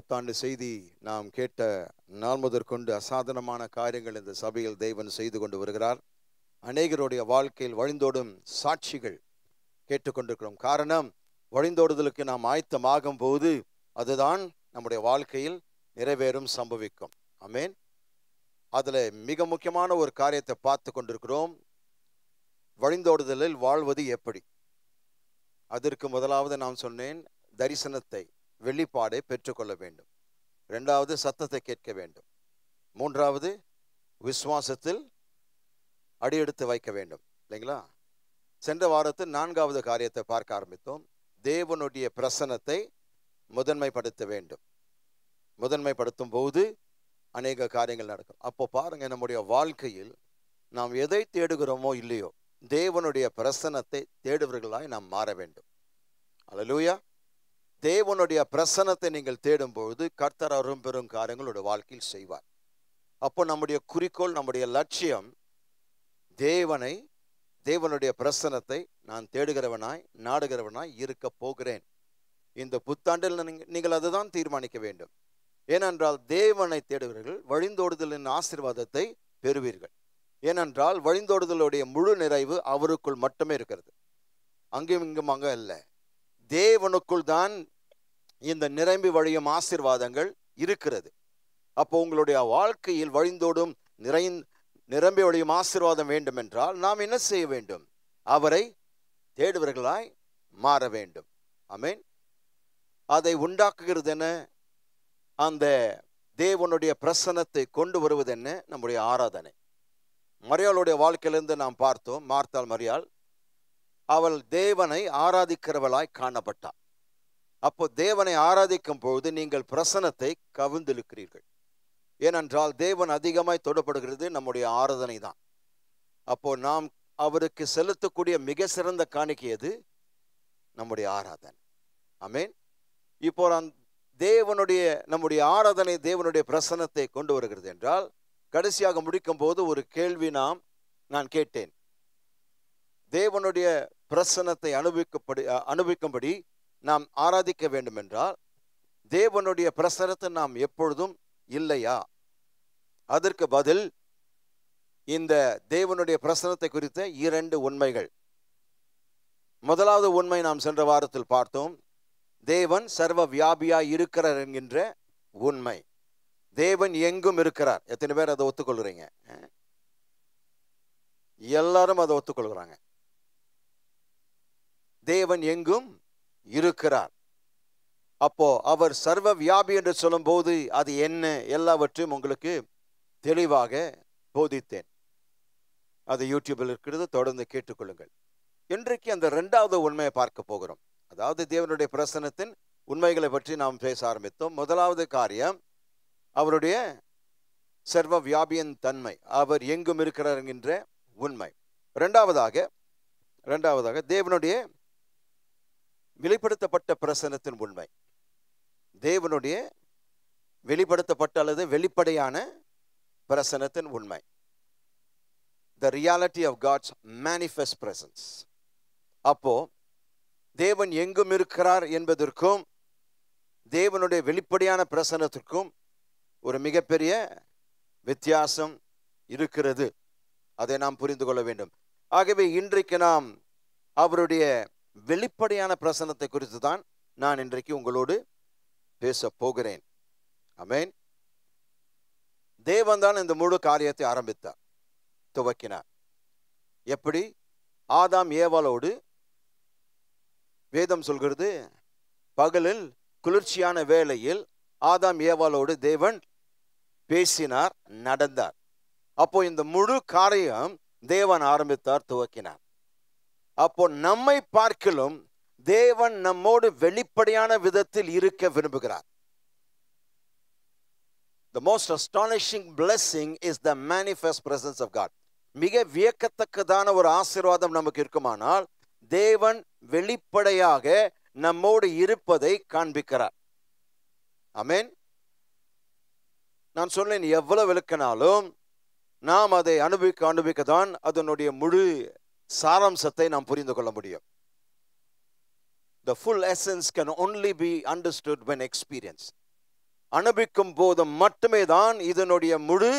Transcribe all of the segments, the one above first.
புத்தாண்டு செய்தி நாம் கேட்ட நாள் முதற்கொண்டு அசாதாரணமான காரியங்கள் இந்த சபையில் தேவன் செய்து கொண்டு வருகிறார். அநேகருடைய வாழ்க்கையில் வழிந்தோடும் சாட்சிகள் கேட்டுக்கொண்டிருக்கிறோம். காரணம், வழிந்தோடுதலுக்கு நாம் ஆயத்தமாகும் போது அதுதான் நம்முடைய வாழ்க்கையில் நிறைவேறும், சம்பவிக்கும். ஆமென். அதில் மிக முக்கியமான ஒரு காரியத்தை பார்த்து கொண்டிருக்கிறோம். வழிந்தோடுதலில் வாழ்வது எப்படி? அதற்கு முதலாவது நான் சொன்னேன், தரிசனத்தை, வெளிப்பாடை பெற்றுக்கொள்ள வேண்டும். இரண்டாவது, சத்தத்தை கேட்க வேண்டும். மூன்றாவது, விசுவாசத்தில் அடியெடுத்து வைக்க வேண்டும். இல்லைங்களா? சென்ற வாரத்தில் நான்காவது காரியத்தை பார்க்க ஆரம்பித்தோம். தேவனுடைய பிரசன்னத்தை முதன்மைப்படுத்த வேண்டும். முதன்மைப்படுத்தும் போது அநேக காரியங்கள் நடக்கும். அப்போ பாருங்க, நம்முடைய வாழ்க்கையில் நாம் எதை தேடுகிறோமோ இல்லையோ, தேவனுடைய பிரசன்னத்தை தேடுவர்களாய் நாம் மாற வேண்டும். அல்லேலூயா. தேவனுடைய பிரசன்னத்தை நீங்கள் தேடும்பொழுது கர்த்தர் அரும்பெரும் காரியங்களுடைய வாழ்க்கையில் செய்வார். அப்போ நம்முடைய குறிக்கோள், நம்முடைய லட்சியம் தேவனுடைய பிரசன்னத்தை நான் தேடுகிறவனாய், நாடுகிறவனாய் இருக்க போகிறேன். இந்த புத்தாண்டில் நீங்கள் அதுதான் தீர்மானிக்க வேண்டும். ஏனென்றால் தேவனை தேடுவீர்கள், வழிந்தோடுதலின் ஆசீர்வாதத்தை பெறுவீர்கள். ஏனென்றால் வழிந்தோடுதலுடைய முழு நிறைவு அவருக்குள் மட்டுமே இருக்கிறது. அங்கும் இங்கும் அங்க இல்லை. தேவனுக்குள் தான் இந்த நிரம்பி வழியும் ஆசீர்வாதங்கள் இருக்கிறது. அப்போ உங்களுடைய வாழ்க்கையில் வழிந்தோடும் நிரம்பி வழியும் ஆசீர்வாதம் வேண்டும் என்றால் நாம் என்ன செய்ய வேண்டும்? அவரை தேடுவர்களாய் மாற வேண்டும். ஆமென். அதை உண்டாக்குகிறது என்ன? அந்த தேவனுடைய பிரசன்னத்தை கொண்டு வருவது என்ன? நம்முடைய ஆராதனை. மரியாளுடைய வாழ்க்கையிலிருந்து நாம் பார்த்தோம். மார்த்தாள் மரியாள், அவள் தேவனை ஆராதிக்கிறவளாய் காணப்பட்டாள். அப்போ தேவனை ஆராதிக்கும் பொழுது நீங்கள் பிரசன்னத்தை கவிழ்ந்திருக்கிறீர்கள். ஏனென்றால் தேவன் அதிகமாய் தொடப்படுகிறது நம்முடைய ஆராதனை தான். அப்போ நாம் அவருக்கு செலுத்தக்கூடிய மிக சிறந்த காணிக்கை எது? நம்முடைய ஆராதனை. ஆமென். இப்போ நம்முடைய ஆராதனை தேவனுடைய பிரசன்னத்தை கொண்டு வருகிறது என்றால், கடைசியாக முடிக்கும் போது ஒரு கேள்வி நான் கேட்டேன். தேவனுடைய பிரசன்னத்தை அனுபவிக்கும்படி நாம் ஆராதிக்க வேண்டும் என்றால் தேவனுடைய பிரசன்னத்தை நாம் எப்பொழுதும் இல்லையா? அதற்கு பதில் இந்த தேவனுடைய பிரசன்னத்தை குறித்த 2 உண்மைகள். முதலாவது உண்மை நாம் சென்ற வாரத்தில் பார்த்தோம். தேவன் சர்வ வியாபியாய் இருக்கிறார் என்கின்ற உண்மை. தேவன் எங்கும் இருக்கிறார். எத்தனை பேர் அதை ஒத்துக்கொள்கிறீங்க? எல்லாரும் அதை ஒத்துக்கொள்கிறாங்க. தேவன் எங்கும் இருக்கிறார். அப்போ அவர் சர்வ வியாபி என்று சொல்லும் போது அது என்ன, எல்லாவற்றையும் உங்களுக்கு தெளிவாக போதித்தேன். அது யூடியூபில் இருக்கிறது, தொடர்ந்து கேட்டுக்கொள்ளுங்கள். இன்றைக்கு அந்த 2வது உண்மையை பார்க்க போகிறோம். அதாவது தேவனுடைய பிரசன்னத்தின் உண்மைகளை பற்றி நாம் பேச ஆரம்பித்தோம். முதலாவது காரியம் அவருடைய சர்வ வியாபியின் தன்மை, அவர் எங்கும் இருக்கிறார் என்கின்ற உண்மை. இரண்டாவதாக தேவனுடைய வெளிப்படுத்தப்பட்ட பிரசன்னத்தின் உண்மை. தேவனுடைய வெளிப்படுத்தப்பட்ட அல்லது வெளிப்படையான பிரசன்னத்தின் உண்மை. The reality of God's manifest presence. அப்போ தேவன் எங்கும் இருக்கிறார் என்பதற்கும் தேவனுடைய வெளிப்படையான பிரசன்னத்திற்கும் ஒரு மிகப்பெரிய வித்தியாசம் இருக்கிறது. அதை நாம் புரிந்து கொள்ள வேண்டும். ஆகவே இன்றைக்கு நாம் அவருடைய வெளிப்படையான பிரசன்னத்தை குறித்து தான் நான் இன்றைக்கு உங்களோடு பேச போகிறேன். ஆமென். தேவன் தான் இந்த முழு காரியத்தை ஆரம்பித்தார், துவக்கினார். எப்படி? ஆதாம் ஏவாளோடு வேதம் சொல்கிறது, பகலில் குளிர்ச்சியான வேளையில் ஆதாம் ஏவாளோடு தேவன் பேசினார், நடந்தார். அப்போ இந்த முழு காரியம் தேவன் ஆரம்பித்தார், துவக்கினார். அப்போ நம்மை பார்க்கலும் தேவன் நம்மோடு வெளிப்படையான விதத்தில் இருக்க விரும்புகிறார். The most astonishing blessing is the manifest presence of God. மிக வியக்கத்தக்கதான ஒரு ஆசீர்வாதம் நமக்கு இருக்குமானால் தேவன் வெளிப்படையாக நம்மோடு இருப்பதை காண்பிக்கிறார். ஆமென். நான் சொன்னேன், எவ்வளவு விளக்கினாலும் நாம் அதை அனுபவிக்க தான் அதனுடைய முழு சாராம்சத்தை நாம் புரிந்து கொள்ள முடியும். The full essence can only be understood when experienced. அனுபவிக்கும் போது மட்டுமே தான் இதனுடைய முழு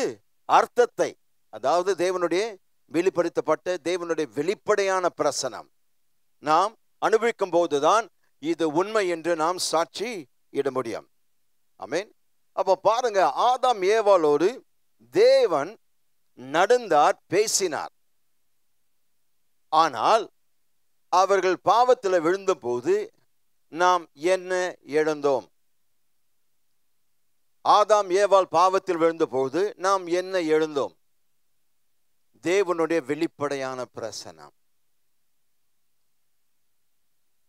அர்த்தத்தை, அதாவது தேவனுடைய வெளிப்படுத்தப்பட்ட தேவனுடைய வெளிப்படையான பிரசனம் நாம் அனுபவிக்கும் போதுதான் இது உண்மை என்று நாம் சாட்சி இட முடியும். ஆமென். அப்போ பாருங்க, ஆதாம் ஏவாளோடு தேவன் நடந்தார், பேசினார். ஆனால் அவர்கள் பாவத்தில் விழுந்த போது நாம் என்ன இழந்தோம்? ஆதாம் ஏவாள் பாவத்தில் விழுந்த போது நாம் என்ன எழுந்தோம்? தேவனுடைய வெளிப்படையான பிரசனம்.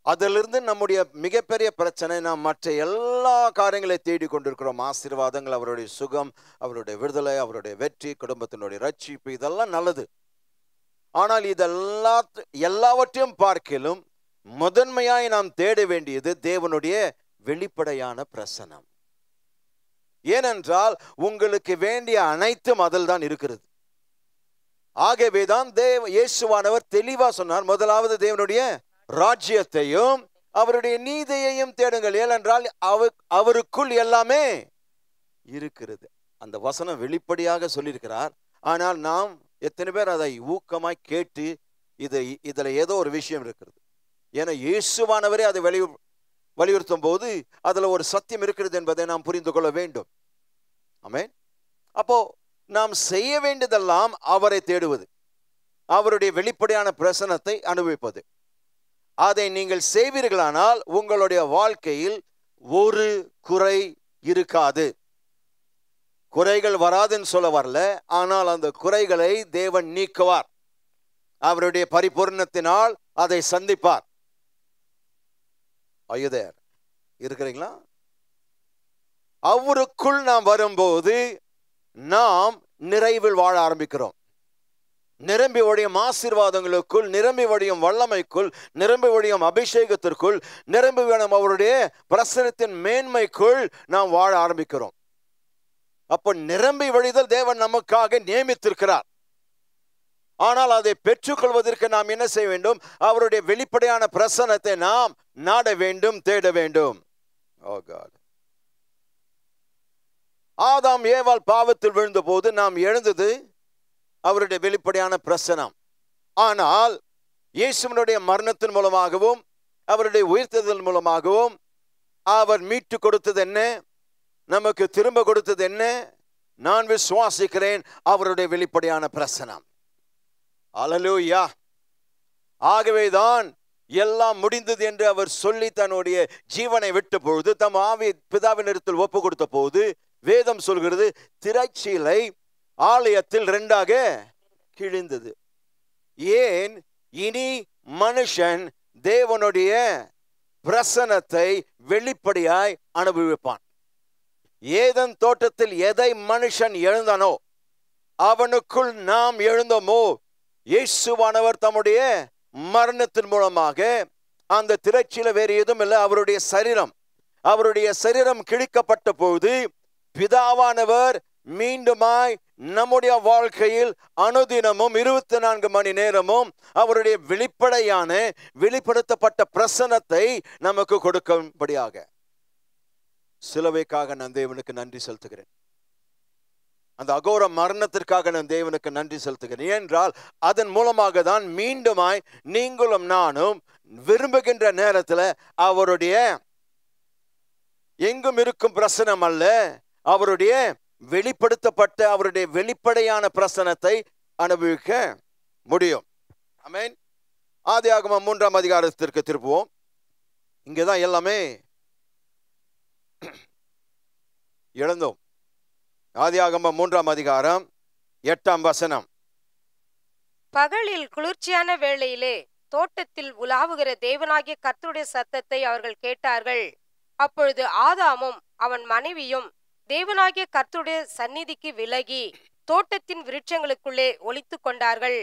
அதிலிருந்து நம்முடைய மிகப்பெரிய பிரச்சனை, நாம் மற்ற எல்லா காரியங்களை தேடி கொண்டிருக்கிறோம். ஆசீர்வாதங்கள், அவருடைய சுகம், அவருடைய விடுதலை, அவருடைய வெற்றி, குடும்பத்தினுடைய ரட்சிப்பு, இதெல்லாம் நல்லது. ஆனால் எல்லாவற்றையும் பார்க்கிலும் முதன்மையாய் நாம் தேட வேண்டியது தேவனுடைய வெளிப்படையான பிரசனம். ஏனென்றால் உங்களுக்கு வேண்டிய அனைத்தும் அதில் தான் இருக்கிறது. ஆகவேதான் இயேசுவானவர் தெளிவா சொன்னார், முதலாவது தேவனுடைய ராஜ்யத்தையும் அவருடைய நீதியையும் தேடுங்கள், ஏனென்றால் அவருக்குள் எல்லாமே இருக்கிறது. அந்த வசனம் வெளிப்படையாக சொல்லியிருக்கிறார். ஆனால் நாம் எத்தனை பேர் அதை ஊக்கமாய் கேட்டு இதுல ஏதோ ஒரு விஷயம் இருக்கிறது, ஏன்னா இயேசுவானவரே அதை வலியுறுத்தும் போது அதுல ஒரு சத்தியம் இருக்கிறது என்பதை நாம் புரிந்து கொள்ள வேண்டும். ஆமென். அப்போ நாம் செய்ய வேண்டியதெல்லாம் அவரை தேடுவது, அவருடைய வெளிப்படையான பிரசனத்தை அனுபவிப்பது. அதை நீங்கள் செய்வீர்களானால் உங்களுடைய வாழ்க்கையில் ஒரு குறை இருக்காது. குறைகள் வராதுன்னு சொல்ல வரல, ஆனால் அந்த குறைகளை தேவன் நீக்குவார். அவருடைய பரிபூர்ணத்தினால் அதை சந்திப்பார். அயுதர் இருக்கிறீங்களா? அவருக்குள் நாம் வரும்போது நாம் நிறைவில் வாழ ஆரம்பிக்கிறோம். நிரம்பி வழியும் ஆசீர்வாதங்களுக்குள், நிரம்பி வழியும் வல்லமைக்குள், நிரம்பி வழியும் அபிஷேகத்திற்குள், நிரம்பி வழியும் அவருடைய பிரசனத்தின் மேன்மைக்குள் நாம் வாழ ஆரம்பிக்கிறோம். அப்போ நிரம்பி வழிதல் தேவன் நமக்காக நியமித்திருக்கிறார். ஆனால் அதை பெற்றுக்கொள்வதற்கு நாம் என்ன செய்ய வேண்டும்? அவருடைய வெளிப்படையான பிரசனத்தை நாம் நாட வேண்டும், தேட வேண்டும். ஓ காட். ஆதாம் ஏவாள் பாவத்தில் விழுந்த போது நாம் எழுந்தது அவருடைய வெளிப்படையான பிரசனம். ஆனால் இயேசுவினுடைய மரணத்தின் மூலமாகவும் அவருடைய உயிர்த்தெழுதல் மூலமாகவும் அவர் மீட்டு கொடுத்தது என்ன? நமக்கு திரும்ப கொடுத்தது என்ன? நான் விசுவாசிக்கிறேன், அவருடைய வெளிப்படையான பிரசனம். அல்லேலூயா. ஆகவேதான் எல்லாம் முடிந்தது என்று அவர் சொல்லி தன்னுடைய ஜீவனை விட்ட பொழுது, தம் ஆவி பிதாவினிடத்தில் ஒப்பு கொடுத்த போது வேதம் சொல்கிறது, திரைச்சீலை ஆலயத்தில் 2ஆக கிழிந்தது. ஏன்? இனி மனுஷன் தேவனுடைய பிரசனத்தை வெளிப்படையாய் அனுபவிப்பான். ஏதேன் தோட்டத்தில் எதை மனுஷன் எழுந்தானோ அவனுக்குள் நாம் எழுந்தோமோ, இயேசுவானவர் தம்முடைய மரணத்தின் மூலமாக, அந்த திரைச்சீலை வேறு எதுவும் இல்லை, அவருடைய சரீரம் கிழிக்கப்பட்ட போது பிதாவானவர் மீண்டுமாய் நம்முடைய வாழ்க்கையில் அனுதினமும் 24 மணி நேரமும் அவருடைய வெளிப்படுத்தப்பட்ட பிரசனத்தை நமக்கு கொடுக்கும்படியாக, சிலுவைக்காக நான் தேவனுக்கு நன்றி செலுத்துகிறேன். அந்த அகோர மரணத்திற்காக நான் தேவனுக்கு நன்றி செலுத்துகிறேன். ஏனென்றால் அதன் மூலமாக தான் மீண்டுமாய் நீங்களும் நானும் விரும்புகின்ற நேரத்தில் அவருடைய எங்கும் இருக்கும் பிரசனம் அல்ல, அவருடைய வெளிப்படுத்தப்பட்ட அவருடைய வெளிப்படையான பிரசனத்தை அனுபவிக்க முடியும். ஆமென். ஆதியாகமம் 3ஆம் அதிகாரத்திற்கு திருப்புவோம். இங்கேதான் எல்லாமே இழந்தோம். ஆதியாகமம் 3ஆம் அதிகாரம் 8ஆம் வசனம். பகலில் குளிர்ச்சியான வேளையிலே தோட்டத்தில் உலாவுகிற தேவனாகிய கர்த்தருடைய சத்தத்தை அவர்கள் கேட்டார்கள். அப்பொழுது ஆதாமும் அவன் மனைவியும் தேவனாகிய கர்த்தருடைய சந்நிதிக்கு விலகி தோட்டத்தின் விருட்சங்களுக்குள்ளே ஒளித்து கொண்டார்கள்.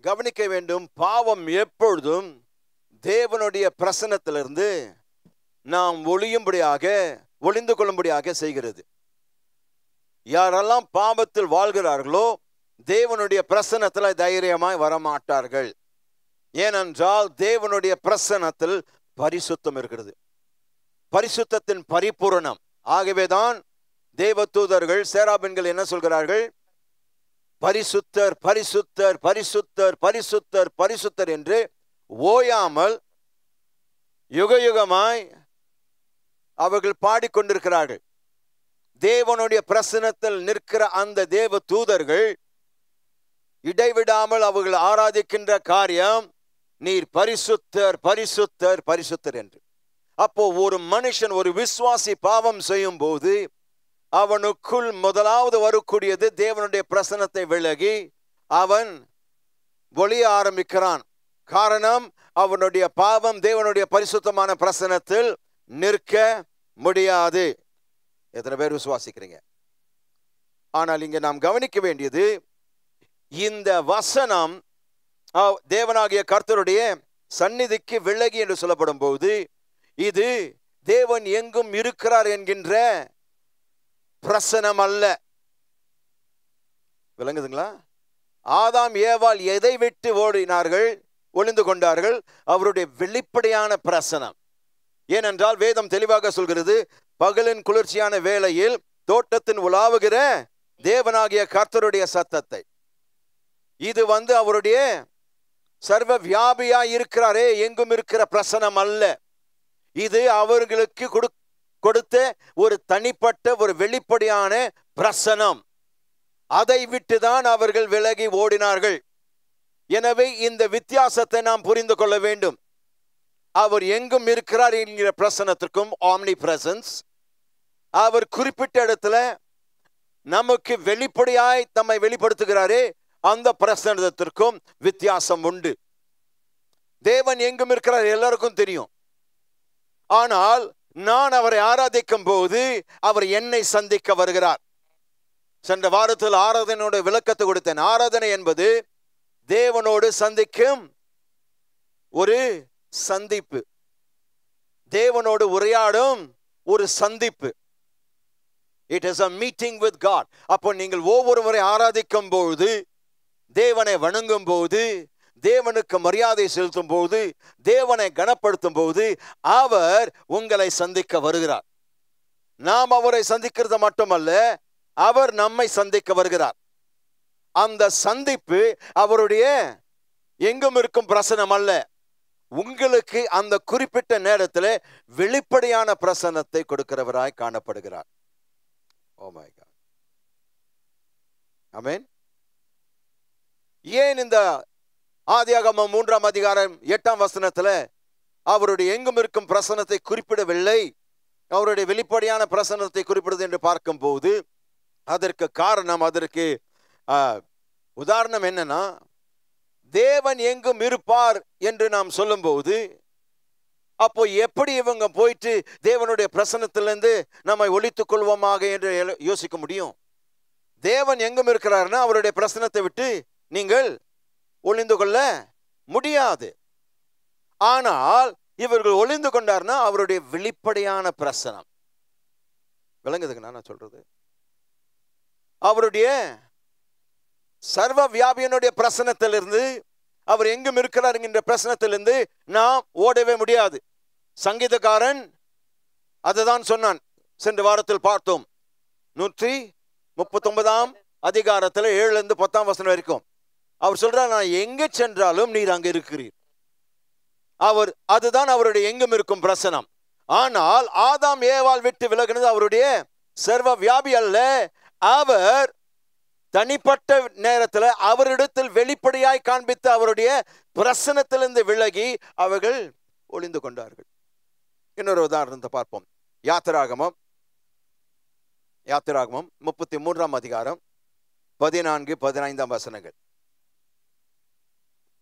கவனிக்க வேண்டும், பாவம் எப்பொழுதும் தேவனுடைய பிரசன்னத்திலிருந்து நாம் ஒளிந்து கொள்ளும்படியாக செய்கிறது. யாரெல்லாம் பாவத்தில் வாழ்கிறார்களோ தேவனுடைய பிரசன்னத்தில் தைரியமாய் வரமாட்டார்கள். ஏனென்றால் தேவனுடைய பிரசன்னத்தில் பரிசுத்தம் இருக்கிறது, பரிசுத்தத்தின் பரிபூரணம். ஆகவேதான் தேவதூதர்கள் சேராபீன்கள் என்ன சொல்கிறார்கள்? பரிசுத்தர் பரிசுத்தர் பரிசுத்தர் பரிசுத்தர் பரிசுத்தர் என்று ஓயாமல் யுகயுகமாய் அவர்கள் பாடிக்கொண்டிருக்கிறார்கள். தேவனுடைய பிரசன்னத்தில் நிற்கிற அந்த தேவ தூதர்கள் இடைவிடாமல் அவர்கள் ஆராதிக்கின்ற காரியம், நீர் பரிசுத்தர் பரிசுத்தர் பரிசுத்தர் என்று. அப்போ ஒரு மனுஷன், ஒரு விசுவாசி பாவம் செய்யும் போது அவனுக்குள் முதலாவது வரக்கூடியது தேவனுடைய பிரசன்னத்தை விலகி அவன் ஒளிய ஆரம்பிக்கிறான். காரணம், அவனுடைய பாவம் தேவனுடைய பரிசுத்தமான பிரசன்னத்தில் நிற்க முடியாது. எத்தனை பேர் விசுவாசிக்கிறீங்க? ஆனால் இங்க நாம் கவனிக்க வேண்டியது, இந்த வசனம் தேவனாகிய கர்த்தருடைய சந்நிதிக்கு விலகி என்று சொல்லப்படும் போது இது தேவன் எங்கும் இருக்கிறார் என்கின்ற பிரசனம் அல்ல. விளங்குதுங்களா? ஆதாம் ஏவாள் எதை விட்டு ஓடினார்கள், ஒளிந்து கொண்டார்கள்? அவருடைய வெளிப்படையான பிரசனம். ஏனென்றால் வேதம் தெளிவாக சொல்கிறது, பகலின் குளிர்ச்சியான வேளையில் தோட்டத்தின் உலாவுகிற தேவனாகிய கர்த்தருடைய சத்தத்தை. இது அவருடைய சர்வ வியாபியா இருக்கிறாரே, எங்கும் இருக்கிற பிரசனம் அல்ல. இது அவர்களுக்கு கொடுத்த ஒரு தனிப்பட்ட ஒரு வெளிப்படையான பிரசனம். அதை விட்டுதான் அவர்கள் விலகி ஓடினார்கள். எனவே இந்த வித்தியாசத்தை நாம் புரிந்து கொள்ள வேண்டும். அவர் எங்கும் இருக்கிறார் என்கிற பிரசனத்திற்கும், ஆம்னி பிரசன்ஸ், அவர் குறிப்பிட்ட இடத்துல நமக்கு வெளிப்படையாய் தம்மை வெளிப்படுத்துகிறாரே அந்த பிரசனத்திற்கும் வித்தியாசம் உண்டு. தேவன் எங்கும் இருக்கிறார் எல்லாருக்கும் தெரியும். ஆனால் நான் அவரை ஆராதிக்கும் போது அவர் என்னை சந்திக்க வருகிறார். சென்ற வாரத்தில் ஆராதனையோட விளக்கத்தை கொடுத்தேன். ஆராதனை என்பது தேவனோடு சந்திக்கும் ஒரு சந்திப்பு, தேவனோடு உரையாடும் ஒரு சந்திப்பு. It is a meeting with God. அப்போ நீங்கள் ஒவ்வொரு முறை ஆராதிக்கும் போது, தேவனை வணங்கும் போது, தேவனுக்கு மரியாதை செலுத்தும் போது, தேவனை கனப்படுத்தும் போது அவர் உங்களை சந்திக்க வருகிறார். நாம் அவரை சந்திக்கிறது மட்டுமல்ல, அவர் நம்மை சந்திக்க வருகிறார். அந்த சந்திப்பு அவருடைய எங்கும் இருக்கும் பிரசனம் அல்ல. உங்களுக்கு அந்த குறிப்பிட்ட நேரத்தில் வெளிப்படையான பிரசன்னத்தை கொடுக்கிறவராய் காணப்படுகிறார். Oh my God. ஆமென். ஏன் இந்த ஆதியாகமம் 3ஆம் அதிகாரம் 8ஆம் வசனத்துல அவருடைய எங்கும் இருக்கும் பிரசன்னத்தை குறிப்பிடவில்லை, அவருடைய வெளிப்படையான பிரசன்னத்தை குறிப்பிடுது என்று பார்க்கும் போது அதற்கு காரணம், அதற்கு உதாரணம் என்னன்னா, தேவன் எங்கும் இருப்பார் என்று நாம் சொல்லும் போது அப்போ எப்படி இவங்க போயிட்டு தேவனுடைய பிரசன்னத்திலிருந்து நம்மை ஒளித்துக் கொள்வோமாக என்று யோசிக்க முடியும்? தேவன் எங்கும் இருக்கிறார்னா அவருடைய பிரசன்னத்தை விட்டு நீங்கள் ஒளிந்து கொள்ள முடியாது. ஆனால் இவர்கள் ஒளிந்து கொண்டார்னா அவருடைய வெளிப்படையான பிரசனம். விளங்குதுங்க நான் சொல்றது? அவருடைய சர்வ வியாபியனுடைய பிரசனத்திலிருந்து, அவர் எங்கும் இருக்கிறார் என்கின்ற பிரசனத்திலிருந்து நாம் ஓடவே முடியாது. சங்கீதக்காரன் அதுதான் சொன்னான். சென்ற வாரத்தில் பார்த்தோம். 139ஆம் அதிகாரத்தில் 7 to 10 வரைக்கும் அவர் சொல்றார், நான் எங்க சென்றாலும் நீர் அங்க இருக்கிறீர். அதுதான் அவருடைய எங்கும் இருக்கும் பிரசனம். ஆனால் ஆதாம் ஏவாள் விட்டு விலகினது அவருடைய சர்வ வியாபி அல்ல. அவர் தனிப்பட்ட நேரத்தில் அவரிடத்தில் வெளிப்படையாய் காண்பித்த அவருடைய பிரசனத்திலிருந்து விலகி அவர்கள் ஒளிந்து கொண்டார்கள். இன்னொரு உதாரணத்தை பார்ப்போம். யாத்திராகமம் 33ஆம் அதிகாரம் 14-15 வசனங்கள்.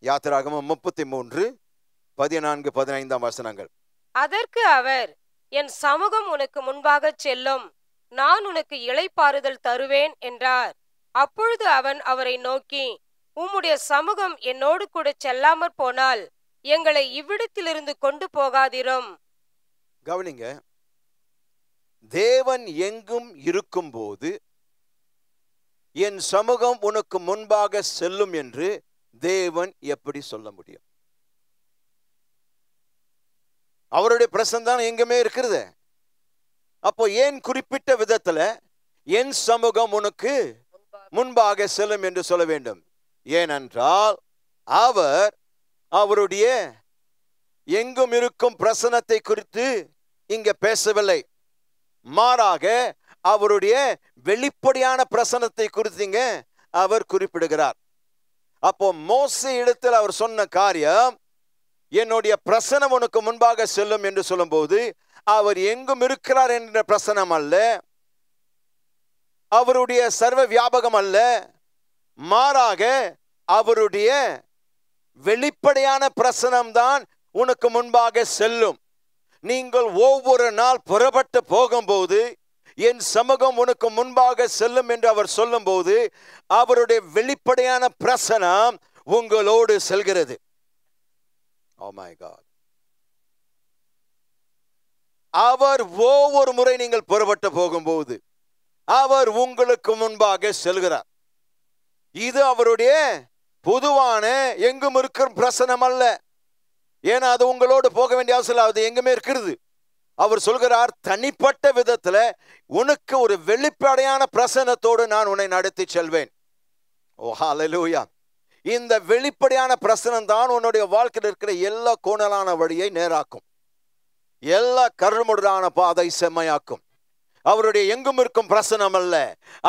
யாத்திராகமம் 33:14-15 வசனங்கள். அதற்கு அவர், என் சமூகம் உனக்கு முன்பாக செல்லும், நான் உனக்கு இளைப்பாறுதல் தருவேன் என்றார். அப்பொழுது அவன் அவரை நோக்கி, உம்முடைய சமூகம் என்னோடு கூட செல்லாமற் போனால் எங்களை இவ்விடத்திலிருந்து கொண்டு போகாதிரும். கவனிங்க, தேவன் எங்கும் இருக்கும் போது என் சமூகம் உனக்கு முன்பாக செல்லும் என்று தேவன் எப்படி சொல்ல முடியும்? அவருடைய பிரசன்னம் தான் எங்குமே இருக்கிறது. அப்போ ஏன் குறிப்பிட்ட விதத்துல என் சமூகம் உனக்கு முன்பாக செல்லும் என்று சொல்ல வேண்டும்? ஏனென்றால் அவர் அவருடைய எங்கும் இருக்கும் பிரசன்னத்தை குறித்து இங்க பேசவில்லை. மாறாக அவருடைய வெளிப்படையான பிரசன்னத்தை குறித்து இங்க அவர் குறிப்பிடுகிறார். அப்போ மோசே இடத்தில் அவர் சொன்ன காரியம், என்னுடைய பிரசனம் உனக்கு முன்பாக செல்லும் என்று சொல்லும் போது அவர் எங்கும் இருக்கிறார் என்ற பிரசனம் அல்ல, அவருடைய சர்வ வியாபகம் அல்ல, மாறாக அவருடைய வெளிப்படையான பிரசனம் தான் உனக்கு முன்பாக செல்லும். நீங்கள் ஒவ்வொரு நாள் புறப்பட்டு போகும்போது என் சமூகம் உனக்கு முன்பாக செல்லும் என்று அவர் சொல்லும் போது அவருடைய வெளிப்படையான பிரசனம் உங்களோடு செல்கிறது. Oh my God. அவர் ஒவ்வொரு முறை நீங்கள் புறப்பட்டு போகும்போது அவர் உங்களுக்கு முன்பாக செல்கிறார். இது அவருடைய பொதுவான எங்கும் இருக்கிற பிரசனம் அல்ல. ஏன்னா அது உங்களோடு போக வேண்டிய அவசியம், அது எங்குமே இருக்கிறது. அவர் சொல்கிறார், தனிப்பட்ட விதத்துல உனக்கு ஒரு வெளிப்படையான பிரசனத்தோடு நான் உன்னை நடத்தி செல்வேன். ஓ ஹல்லேலூயா. இந்த வெளிப்படையான பிரசனம் தான் உன்னுடைய வாழ்க்கையில் இருக்கிற எல்லா கோணலான வழியை நேராக்கும், எல்லா கருமுடான பாதை செம்மையாக்கும். அவருடைய எங்கும் இருக்கும் பிரசனம் அல்ல,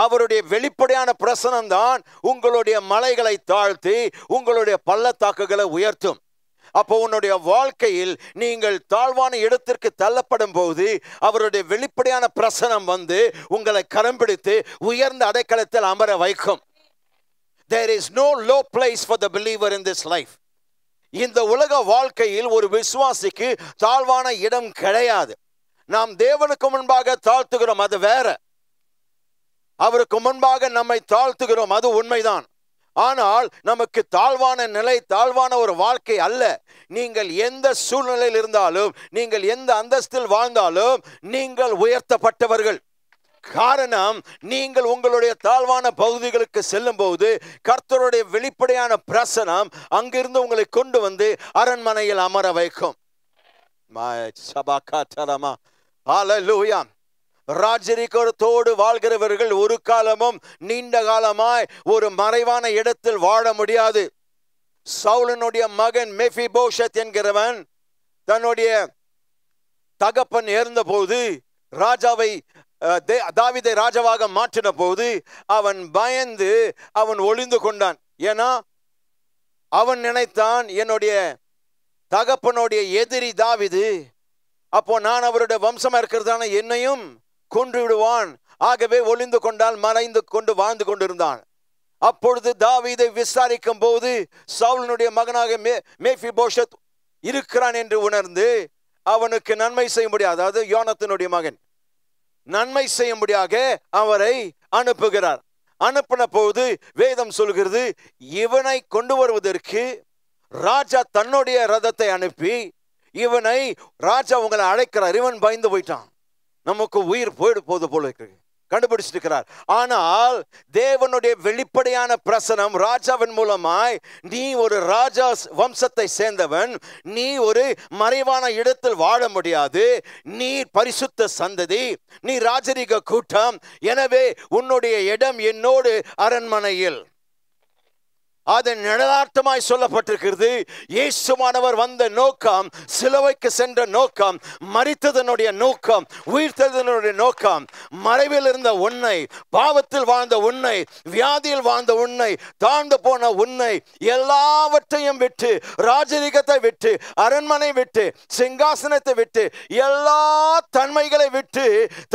அவருடைய வெளிப்படையான பிரசனம் தான் உங்களுடைய மலைகளை தாழ்த்தி உங்களுடைய பள்ளத்தாக்குகளை உயர்த்தும். அப்போ உன்னுடைய வாழ்க்கையில் நீங்கள் தாழ்வான இடத்திற்கு தள்ளப்படும் போது அவருடைய வெளிப்படையான பிரசனம் வந்து உங்களை கரம் பிடித்து உயர்ந்த அடைக்கலத்தில் அமர வைக்கும். There is no low place for the believer in this life. இந்த உலக வாழ்க்கையில் ஒரு விசுவாசிக்கு தாழ்வான இடம் கிடையாது. நாம் தேவனுக்கு முன்பாக தாழ்த்துகிறோம், அது வேற. அவருக்கு முன்பாக நம்மை தாழ்த்துகிறோம், அது உண்மைதான். ஆனால் நமக்கு தாழ்வான நிலை, தாழ்வான ஒரு வாழ்க்கை அல்ல. நீங்கள் எந்த சூழ்நிலையில் இருந்தாலும், நீங்கள் எந்த அந்தஸ்தில் வாழ்ந்தாலும் நீங்கள் உயர்த்தப்பட்டவர்கள். காரணம், நீங்கள் உங்களுடைய தாழ்வான பகுதிகளுக்கு செல்லும் போது கர்த்தருடைய வெளிப்படையான பிரசனம் அங்கிருந்து உங்களை கொண்டு வந்து அரண்மனையில் அமர வைக்கும். ஹல்லேலூயா. ராஜரிகத்தோடு வாழ்கிறவர்கள் ஒரு காலமும் நீண்ட காலமாய் ஒரு மறைவான இடத்தில் வாழ முடியாது. சவுலினுடைய மகன் மெபிபோஷத் என்கிறவன் தன்னுடைய தகப்பன் இறந்த போது தாவீதை ராஜாவாக மாற்றின போது அவன் பயந்து அவன் ஒளிந்து கொண்டான். ஏன்னா அவன் நினைத்தான், என்னுடைய தகப்பனுடைய எதிரி தாவீது, அப்போ நான் அவருடைய வம்சமா இருக்கிறதான என்னையும் கொன்று விடுவான். ஆகவே ஒளிந்து கொண்டால் மறைந்து கொண்டு வாழ்ந்து கொண்டிருந்தான். அப்பொழுது தாவீதை விசாரிக்கும் போது சவுலினுடைய மகனாக மேபிபோஷத் இருக்கிறான் என்று உணர்ந்து அவனுக்கு நன்மை செய்ய முடியாது, அதாவது யோனத்தினுடைய மகன் நன்மை செய்யும்படியாக அவரை அனுப்புகிறார். அனுப்பின போது வேதம் சொல்கிறது, இவனை கொண்டு வருவதற்கு ராஜா தன்னுடைய ரதத்தை அனுப்பி இவனை ராஜா உங்களை அழைக்கிறார். இவன் பயந்து போயிட்டான், நமக்கு உயிர் போயிடு போது போல இருக்கு, கண்டுபிடிச்சிட்டு இருக்கிறார். ஆனால் தேவனுடைய வெளிப்படையான பிரசனம் ராஜாவின் மூலமாய், நீ ஒரு ராஜா வம்சத்தை சேர்ந்தவன், நீ ஒரு மறைவான இடத்தில் வாழ முடியாது, நீ பரிசுத்த சந்ததி, நீ ராஜரிக கூட்டம், எனவே உன்னுடைய இடம் என்னோடு அரண்மனையில். அது நிழலாட்டமாய் சொல்லப்பட்டிருக்கிறது. இயேசுவானவர் வந்த நோக்கம், சிலுவைக்கு சென்ற நோக்கம், மரித்ததனுடைய நோக்கம், உயிர்த்ததனுடைய நோக்கம், மறைவில் இருந்த உன்னை, பாவத்தில் வாழ்ந்த உன்னை, வியாதியில் வாழ்ந்த உன்னை, தாழ்ந்து போன உன்னை எல்லாவற்றையும் விட்டு, ராஜரிகத்தை விட்டு, அரண்மனை விட்டு, சிங்காசனத்தை விட்டு, எல்லா தன்மைகளை விட்டு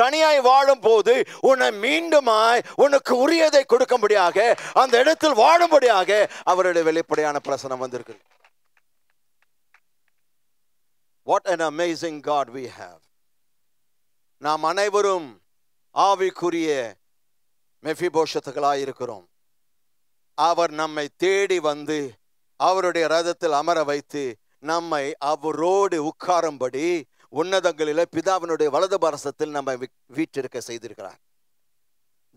தனியாய் வாழும் போது உன்னை மீண்டுமாய் உனக்கு உரியதை கொடுக்கும்படியாக, அந்த இடத்தில் வாழும்படியாக அவருடைய வெளிப்படையான பிரசனம் வந்திருக்கு. What an amazing God we have. நாம் அனைவரும் ஆவிக்குரிய மெபிபோஷத்துகளாய் இருக்கிறோம். அவர் நம்மை தேடி வந்து அவருடைய ரதத்தில் அமர வைத்து நம்மை அவரோடு உட்காரும்படி உன்னதங்களிலே பிதாவினுடைய வலது பாரசத்தில் நம்மை வீற்றிருக்க செய்திருக்கிறார்.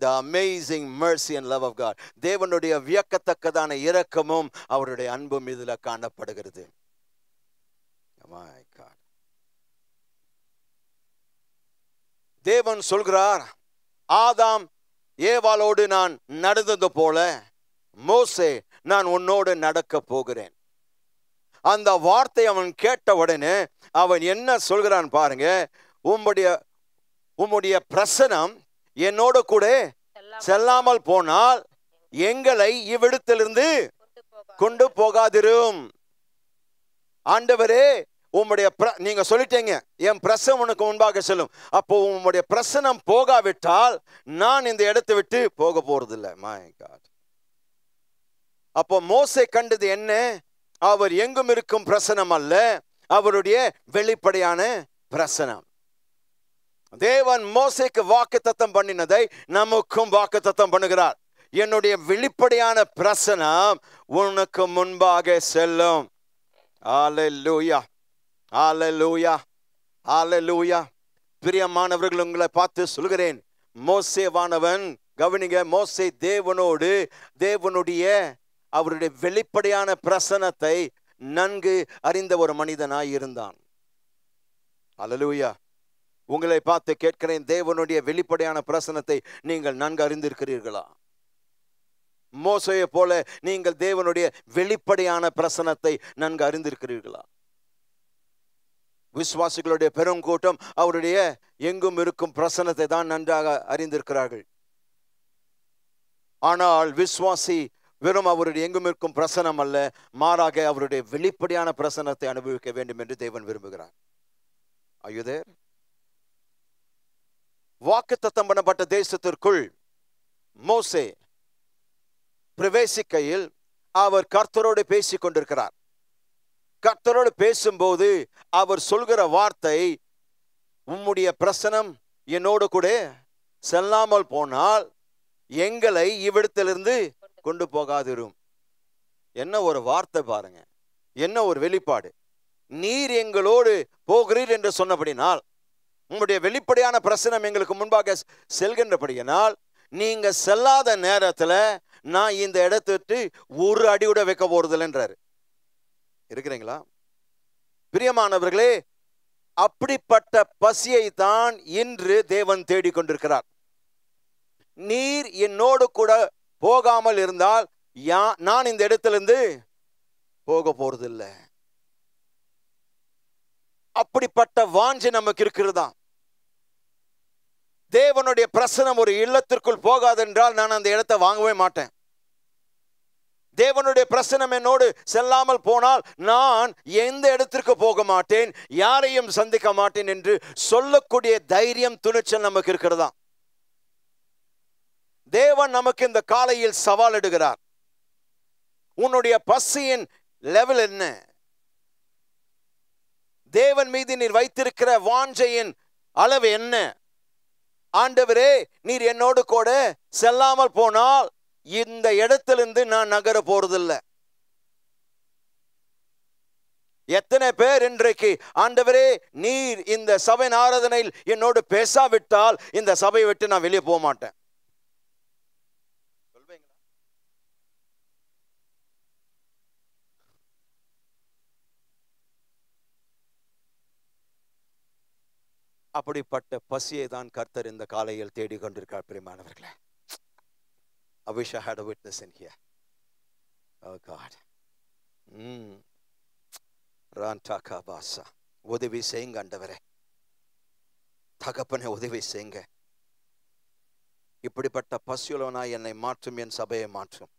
The amazing mercy and love of God. தேவனுடைய வியக்கத்தக்கதான இரக்கமும் அவருடைய அன்பும் இதில் காணப்படுகிறது. தேவன் சொல்கிறார், ஆதாம் ஏவாளோடு நான் நடந்தது போல மோசே நான் உன்னோடு நடக்க போகிறேன். அந்த வார்த்தை அவன் கேட்ட உடனே அவன் என்ன சொல்கிறான் பாருங்க, உம்முடைய பிரசனம் என்னோட கூட செல்லாமல் போனால் எங்களை இவ்விடத்திலிருந்து கொண்டு போகாதிரும். ஆண்டவரே, உம்முடைய நீங்க சொல்லிட்டீங்க என் பிரசனம் உனக்கு முன்பாக செல்லும். அப்போ உம்முடைய பிரசனம் போகாவிட்டால் நான் இந்த இடத்தை விட்டு போக போறதில்லை. My God. அப்போ மோசே கண்டது என்ன? அவர் எங்கும் இருக்கும் பிரசனம் அல்ல, அவருடைய வெளிப்படையான பிரசனம். தேவன் மோசேக்கு வாக்குத்தத்தம் பண்ணினதை நமக்கும் வாக்குத்தத்தம் பண்ணுகிறார். என்னுடைய வெளிப்படையான பிரசனம் உனக்கு முன்பாக செல்லும். ஹல்லேலூயா, ஹல்லேலூயா, ஹல்லேலூயா. பிரியமானவர்கள், உங்களை பார்த்து சொல்கிறேன், மோசேவானவன், கவனிங்க, மோசே தேவனோடு தேவனுடைய அவருடைய வெளிப்படையான பிரசனத்தை நன்கு அறிந்த ஒரு மனிதனாய் இருந்தான். ஹல்லேலூயா. உங்களை பார்த்து கேட்கிறேன், தேவனுடைய வெளிப்படையான பிரசனத்தை நீங்கள் நன்கு அறிந்திருக்கிறீர்களா? மோசேயை போல நீங்கள் தேவனுடைய வெளிப்படையான பிரசனத்தை நன்கு அறிந்திருக்கிறீர்களா? விசுவாசிகளுடைய பெரும் கூட்டம் அவருடைய எங்கும் இருக்கும் பிரசனத்தை தான் நன்றாக அறிந்திருக்கிறார்கள். ஆனால் விசுவாசி வெறும் அவருடைய எங்கும் இருக்கும் பிரசனம் அல்ல, மாறாக அவருடைய வெளிப்படையான பிரசனத்தை அனுபவிக்க வேண்டும் என்று தேவன் விரும்புகிறார். Are you there? வாக்குத்தத்தம் பண்ணப்பட்ட தேசத்திற்குள் மோசே பிரவேசிக்கையில் அவர் கர்த்தரோடு பேசிக் கொண்டிருக்கிறார். கர்த்தரோடு பேசும்போது அவர் சொல்கிற வார்த்தை, உம்முடைய பிரசனம் என்னோடு கூட செல்லாமல் போனால் எங்களை இவ்விடத்திலிருந்து கொண்டு போகாதிரும். என்ன ஒரு வார்த்தை பாருங்க, என்ன ஒரு வெளிப்பாடு. நீர் எங்களோடு போகிறீர் என்று சொன்னபடினால், உங்களுடைய வெளிப்படையான பிரசனம் எங்களுக்கு முன்பாக செல்கின்றபடியினால், நீங்க செல்லாத நேரத்துல நான் இந்த இடத்துக்கு ஒரு அடியோட வைக்க போறதில்லைன்றாரு. இருக்கிறீங்களா பிரியமானவர்களே? அப்படிப்பட்ட பசியை தான் இன்று தேவன் தேடிக்கொண்டிருக்கிறார். நீர் என்னோடு கூட போகாமல் இருந்தால் நான் இந்த இடத்திலிருந்து போக போறதில்லை. அப்படிப்பட்ட வாஞ்சை நமக்கு இருக்கிறதா? தேவனுடைய பிரசனம் ஒரு இல்லத்திற்குள் போகாதென்றால் நான் அந்த இடத்தை வாங்கவே மாட்டேன். தேவனுடைய பிரசனம் என்னோடு செல்லாமல் போனால் நான் எந்த இடத்திற்கு போக மாட்டேன், யாரையும் சந்திக்க மாட்டேன் என்று சொல்லக்கூடிய தைரியம், துணிச்சல் நமக்கு இருக்கிறதா? தேவன் நமக்கு இந்த காலையில் சவால் இடுகிறார். உன்னுடைய பசியின் லெவல் என்ன? தேவன் மீது நீர் வைத்திருக்கிற வாஞ்சையின் அளவு என்ன? ஆண்டவரே, நீர் என்னோடு கூட செல்லாமல் போனால் இந்த இடத்திலிருந்து நான் நகர போறதில்லை. எத்தனை பேர் இன்றைக்கு, ஆண்டவரே நீர் இந்த சபை ஆராதனையில் என்னோடு பேசாவிட்டால் இந்த சபையை விட்டு நான் வெளியே போக மாட்டேன் சொல்வீங்களா? அப்படிப்பட்ட பசியை தான் கர்த்தர் இந்த காலையில் தேடி கொண்டிருக்கார். பிரியமானவர்களே, I wish I had a witness in here. Oh God. Rantaka basa. உதவி செய்யுங்க ஆண்டவரே, தகப்பனே உதவி செய்யுங்க. இப்படிப்பட்ட பசியுள்ளவனாய் என்னை மாற்றும், என் சபையை மாற்றும்.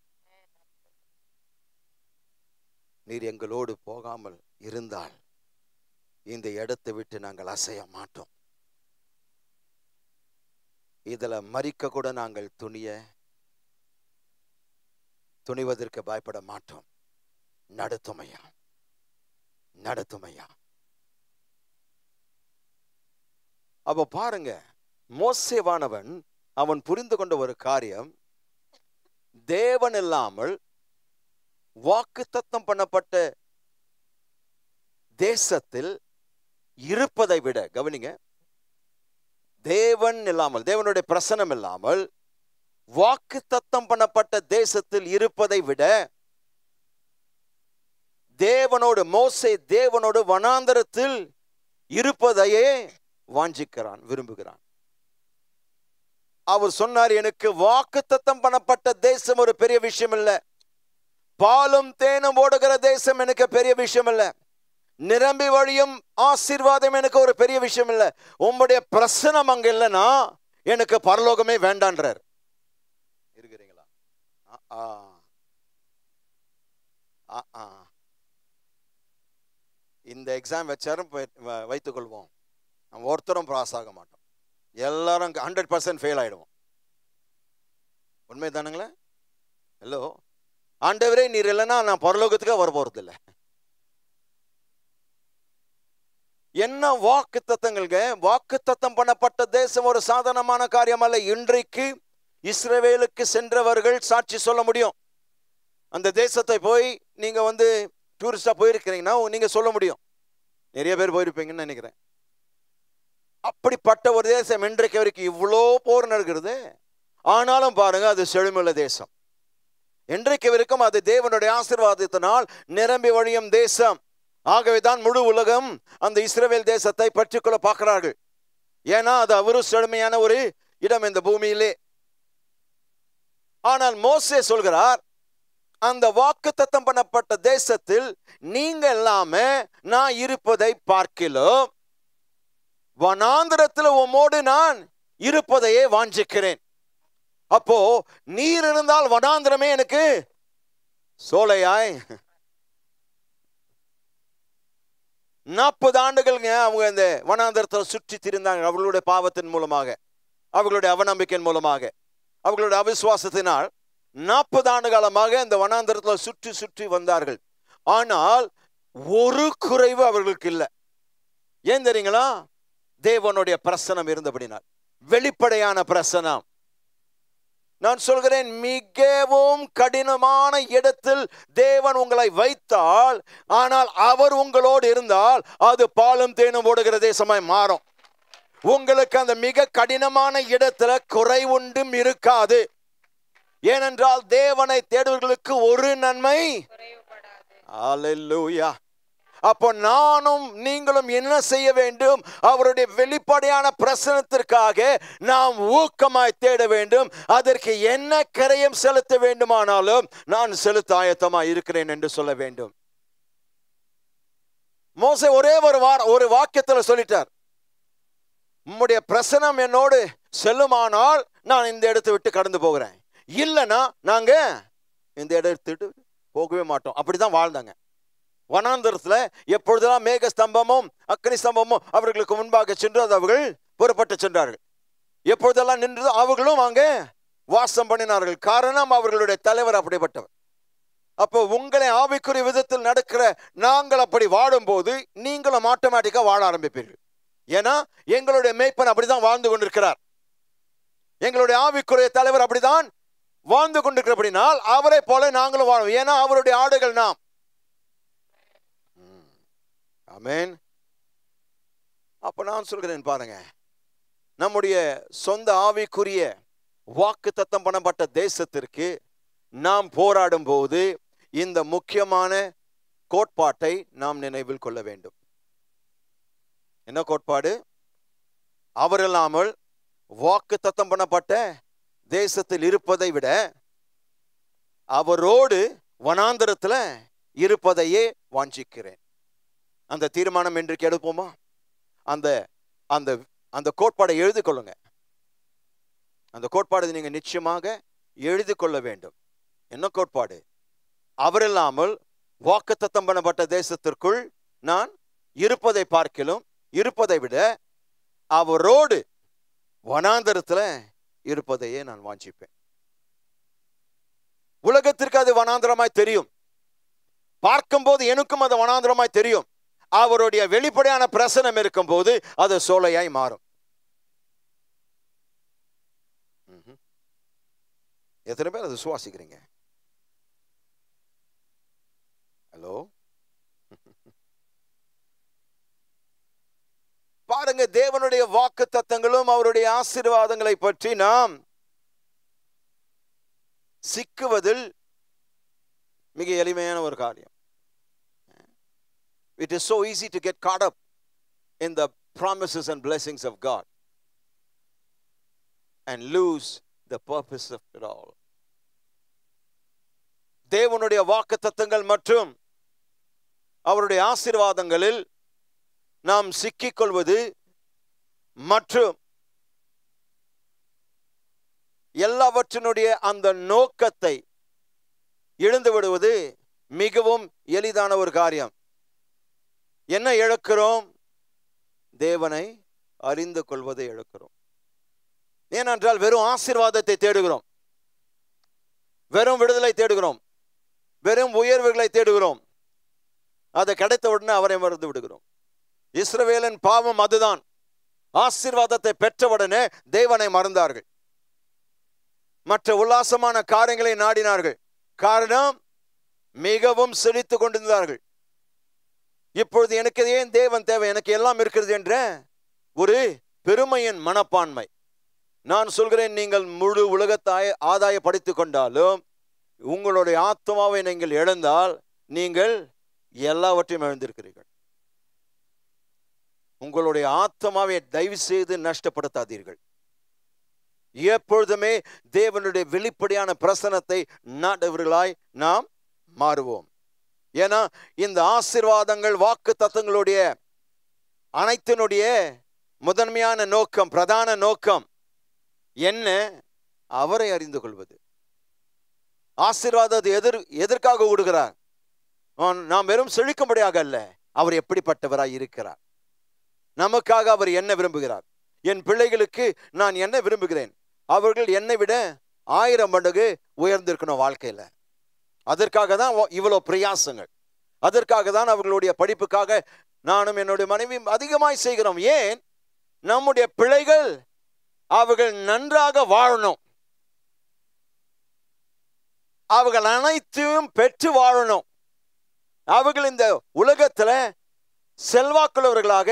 நீர் எங்களோடு போகாமல் இருந்தால் இந்த இடத்தை விட்டு நாங்கள் அசைய மாட்டோம். இதுல மரிக்க கூட நாங்கள் துணிவதற்கு பயப்பட மாட்டோம். நடத்துமையா, நடத்துமையா. அப்ப பாருங்க, மோசேவானவன் அவன் புரிந்து கொண்ட ஒரு காரியம், தேவன் இல்லாமல் வாக்குத்தத்தம் பண்ணப்பட்ட தேசத்தில் இருப்பதை விட, கவனிங்க, தேவன் இல்லாமல், தேவனுடைய பிரசனம் இல்லாமல் வாக்குத்தத்தம் பண்ணப்பட்ட தேசத்தில் இருப்பதை விட தேவனோடு, மோசே தேவனோடு வனாந்தரத்தில் இருப்பதையே வாஞ்சிக்கிறான், விரும்புகிறான். அவர் சொன்னார், எனக்கு வாக்குத்தத்தம் பண்ணப்பட்ட தேசம் ஒரு பெரிய விஷயம் இல்ல, பாலும் தேனும் ஓடுகிற தேசம் எனக்கு பெரிய விஷயம் இல்ல, நிரம்பி வழியும் ஆசீர்வாதம் எனக்கு ஒரு பெரிய விஷயம் இல்ல, உம்முடைய பிரசனம் அங்க இல்லைன்னா எனக்கு பரலோகமே வேண்டான்றார். இருக்கிறீங்களா? இந்த எக்ஸாம் வச்சாரும் வைத்துக் கொள்வோம், நம்ம ஒருத்தரும் பாஸ் ஆக மாட்டோம், எல்லாரும் 100% ஃபெயில் ஆயிடுவோம். உண்மை தானுங்களே? ஹலோ, ஆண்டவரே நீர் இல்லைன்னா நான் பரலோகத்துக்கு வர போறது இல்லை. என்ன வாக்கு தத்தங்கள்ங்க? வாக்கு தத்தம் பண்ணப்பட்ட தேசம் ஒரு சாதாரணமான காரியம் அல்ல. இன்றைக்கு இஸ்ரவேலுக்கு சென்றவர்கள் சாட்சி சொல்ல முடியும். அந்த தேசத்தை போய் நீங்க டூரிஸ்டா போயிருக்கிறீங்கன்னா நீங்க சொல்ல முடியும். நிறைய பேர் போயிருப்பீங்கன்னு நினைக்கிறேன். அப்படிப்பட்ட ஒரு தேசம் இன்றைக்கு வரைக்கும் இவ்வளோ போர் நடக்கிறது, ஆனாலும் பாருங்க அது செழுமையுள்ள தேசம். இன்றைக்கு வரைக்கும் அது தேவனுடைய ஆசீர்வாதத்தினால் நிரம்பி வழியும் தேசம். ஆகவேதான் முழு உலகம் அந்த இஸ்ரவேல் தேசத்தை பற்றிக்கொள்ள பார்க்கிறார்கள். ஏன்னா அது அவரு செழுமையான ஒரு இடம் இந்த பூமியிலே. ஆனால் மோசே சொல்கிறார், அந்த வாக்குத்தத்தம் பண்ணப்பட்ட தேசத்தில் நீங்க எல்லாமே நான் இருப்பதை பார்க்கிலும் வனாந்திரத்தில் உம்மோடு நான் இருப்பதையே வாஞ்சிக்கிறேன். அப்போ நீர் இருந்தால் வனாந்திரமே எனக்கு சோலையாய். 40 ஆண்டுகள்ங்க அவங்க இந்த வனாந்திரத்தில் சுற்றி திரிந்தாங்க. அவர்களுடைய பாவத்தின் மூலமாக, அவர்களுடைய அவநம்பிக்கையின் மூலமாக, அவர்களுடைய அவிசுவாசத்தினால் 40 ஆண்டு காலமாக இந்த வனாந்திரத்தில் சுற்றி சுற்றி வந்தார்கள். ஆனால் ஒரு குறைவு அவர்களுக்கு இல்லை. ஏன் தெரியுங்களா? தேவனுடைய பிரசனம் இருந்தபடினால், வெளிப்படையான பிரசனம். நான் சொல்கிறேன், மிகவும் கடினமான இடத்தில் தேவன் உங்களை வைத்தால், ஆனால் அவர் உங்களோடு இருந்தால் அது பாலும் தேனும் ஓடுகிற தேசமாய் மாறும். உங்களுக்கு அந்த மிக கடினமான இடத்துல குறை ஒன்றும் இருக்காது. ஏனென்றால் தேவனை தேடுவர்களுக்கு ஒரு நன்மை. அல்லேலூயா. அப்போ நானும் நீங்களும் என்ன செய்ய வேண்டும்? அவருடைய வெளிப்படையான பிரசனத்திற்காக நாம் ஊக்கமாய் தேட வேண்டும். அதற்கு என்ன கரையம் செலுத்த வேண்டுமானாலும் நான் செலுத்த ஆயத்தமாய் இருக்கிறேன் என்று சொல்ல வேண்டும். மோசே ஒரே ஒரு வாக்கியத்தில் சொல்லிட்டார், உம்முடைய பிரசனம் என்னோடு செல்லுமானால் நான் இந்த இடத்தை விட்டு கடந்து போகிறேன், இல்லைன்னா நாங்க இந்த இடத்தை விட்டு போகவே மாட்டோம். அப்படிதான் வாழ்ந்தாங்க. வனாந்தரத்துல எப்பொழுதெல்லாம் மேக ஸ்தம்பமும் அக்னி ஸ்தம்பமும் அவர்களுக்கு முன்பாக சென்று அவர்கள் புறப்பட்டு சென்றார்கள். எப்பொழுதெல்லாம் நின்று அவர்களும் அங்கே வாசம் பண்ணினார்கள். காரணம், அவர்களுடைய தலைவர் அப்படிப்பட்டவர். அப்போ உங்களை ஆவிக்குரிய விதத்தில் நடக்கிற நாங்கள் அப்படி வாடும் போது நீங்களும் ஆட்டோமேட்டிக்கா வாழ ஆரம்பிப்பீர்கள். ஏன்னா எங்களுடைய மேய்ப்பன் அப்படிதான் வாழ்ந்து கொண்டிருக்கிறார். எங்களுடைய ஆவிக்குரிய தலைவர் அப்படிதான் வாழ்ந்து கொண்டிருக்கிறபடினால் அவரை போல நாங்களும் வாழும். ஏன்னா அவருடைய ஆடுகள் நாம். ஆமென். அப்ப நான் சொல்கிறேன் பாருங்க, நம்முடைய சொந்த ஆவிக்குரிய வாக்கு தத்தம் பண்ணப்பட்ட தேசத்திற்கு நாம் போராடும் போது இந்த முக்கியமான கோட்பாட்டை நாம் நினைவில் கொள்ள வேண்டும். என்ன கோட்பாடு? அவரில்லாமல் வாக்கு தத்தம் பண்ணப்பட்ட தேசத்தில் இருப்பதை விட அவரோடு வனாந்தரத்தில் இருப்பதையே வாஞ்சிக்கிறேன். அந்த தீர்மானம் இன்றைக்கு எடுப்போமா? அந்த அந்த அந்த கோட்பாடை எழுதி கொள்ளுங்க. அந்த கோட்பாடு நீங்க நிச்சயமாக எழுதி கொள்ள வேண்டும். என்ன கோட்பாடு? அவரில்லாமல் வாக்குத்தத்தம் பண்ணப்பட்ட தேசத்திற்குள் நான் இருப்பதை பார்க்கிலும் இருப்பதை விட அவரோடு வனாந்தரத்துல இருப்பதையே நான் வாஞ்சிப்பேன். உலகத்திற்கு அது வனாந்தரமாய் தெரியும், பார்க்கும்போது எனக்கும் அது வனாந்தரமாய் தெரியும். அவருடைய வெளிப்படையான பிரசனம் இருக்கும் போது அது சோலையாய் மாறும். எத்தனை பேர் அது சுவாசிக்கிறீங்க? ஹலோ, பாருங்க, தேவனுடைய வாக்கு தத்தங்களும் அவருடைய ஆசீர்வாதங்களை பற்றி நாம் சிக்குவதில் மிக எளிமையான ஒரு காரியம். It is so easy to get caught up in the promises and blessings of God. and lose the purpose of it all. தேவனுடைய வாக்குத்தத்தங்கள் மற்றும் அவருடைய ஆசீர்வாதங்களில் நாம் சிக்கிக்கொள்வது மற்றும் எல்லாவற்றினுடைய அந்த நோக்கத்தை இழந்து விடுவது மிகவும் எளிதான ஒரு காரியம். என்ன இழக்கிறோம்? தேவனை அறிந்து கொள்வதை இழக்கிறோம். ஏனென்றால் வெறும் ஆசீர்வாதத்தை தேடுகிறோம், வெறும் விடுதலை தேடுகிறோம், வெறும் உயர்வுகளை தேடுகிறோம். அது கிடைத்த உடனே அவரை மறந்து விடுகிறோம். இஸ்ரவேலின் பாவம் அதுதான். ஆசீர்வாதத்தை பெற்றவுடனே தேவனை மறந்தார்கள், மற்ற உல்லாசமான காரியங்களை நாடினார்கள். காரணம், மிகவும் செழித்து கொண்டிருந்தார்கள். இப்பொழுது எனக்கு ஏன் தேவன் தேவை, எனக்கு எல்லாம் இருக்கிறது என்ற ஒரு பெருமையின் மனப்பான்மை. நான் சொல்கிறேன், நீங்கள் முழு உலகத்தை ஆதாயப்படுத்திக் கொண்டாலும் உங்களுடைய ஆத்மாவை நீங்கள் இழந்தால் நீங்கள் எல்லாவற்றையும் இழந்திருக்கிறீர்கள். உங்களுடைய ஆத்மாவை தயவு செய்து நஷ்டப்படுத்தாதீர்கள். எப்பொழுதுமே தேவனுடைய வெளிப்படையான பிரசன்னத்தை நாடுவர்களாய் நாம் மாறுவோம். ஏன்னா இந்த ஆசீர்வாதங்கள் வாக்கு தத்தங்களுடைய அனைத்தினுடைய முதன்மையான நோக்கம், பிரதான நோக்கம் என்ன? அவரை அறிந்து கொள்வது. ஆசீர்வாதத்தை எதற்காக விடுகிறார்? நாம் வெறும் செழிக்கும்படியாக அல்ல, அவர் எப்படிப்பட்டவராய் இருக்கிறார், நமக்காக அவர் என்ன விரும்புகிறார். என் பிள்ளைகளுக்கு நான் என்ன விரும்புகிறேன்? அவர்கள் என்னை விட 1000 மடங்கு உயர்ந்திருக்கணும் வாழ்க்கையில. அதற்காக தான் இவ்வளோ பிரயாசங்கள். அதற்காக தான் அவர்களுடைய படிப்புக்காக நானும் என்னுடைய மனைவியும் அதிகமாய் செய்கிறோம். ஏன்? நம்முடைய பிள்ளைகள் அவர்கள் நன்றாக வாழணும், அவர்கள் அனைத்தையும் பெற்று வாழணும், அவர்கள் இந்த உலகத்துல செல்வாக்குள்ளவர்களாக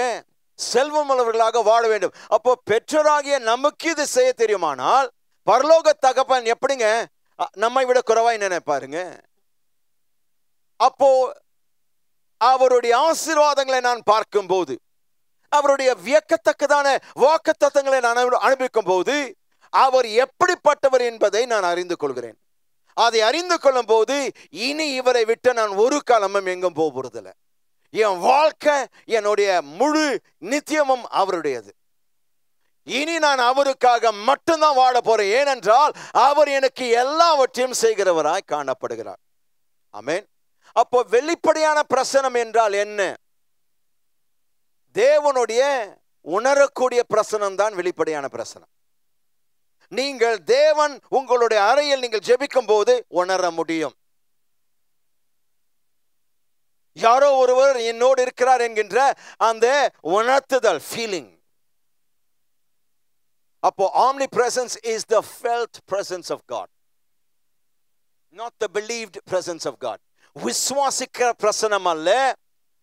செல்வமுள்ளவர்களாக வாழ வேண்டும். அப்போ பெற்றோராகிய நமக்கு இது செய்ய தெரியுமானால் பரலோக தகப்பன் எப்படிங்க நம்மை விட குறைவாய் நினைப்பாருங்க? அப்போ அவருடைய ஆசீர்வாதங்களை நான் பார்க்கும் போது, அவருடைய வியக்கத்தக்கதான வாக்குத்தத்தங்களை நான் அனுபவிக்கும் போது அவர் எப்படிப்பட்டவர் என்பதை நான் அறிந்து கொள்கிறேன். அதை அறிந்து கொள்ளும் போது இனி இவரை விட்டு நான் ஒரு காலமும் எங்கும் போகிறதில்லை. என் வாழ்க்கை, என்னுடைய முழு நித்தியமும் அவருடையது. இனி நான் அவருக்காக மட்டும்தான் வாழ போறேன். ஏனென்றால் அவர் எனக்கு எல்லாவற்றையும் செய்கிறவராய் காணப்படுகிறார். ஆமென். அப்போ வெளிப்படையான பிரசனம் என்றால் என்ன? தேவனுடைய உணரக்கூடிய பிரசனம் தான் வெளிப்படையான பிரசனம். நீங்கள் தேவன் உங்களுடைய அறையில் நீங்கள் ஜெபிக்கும் போது உணர முடியும். யாரோ ஒருவர் என்னோடு இருக்கிறார் என்கின்ற அந்த உணர்த்துதல், ஃபீலிங். அப்போ omnipresence is the felt presence of God, not the believed presence of God. விசுவாசிக்கிற பிரசனம் அல்ல,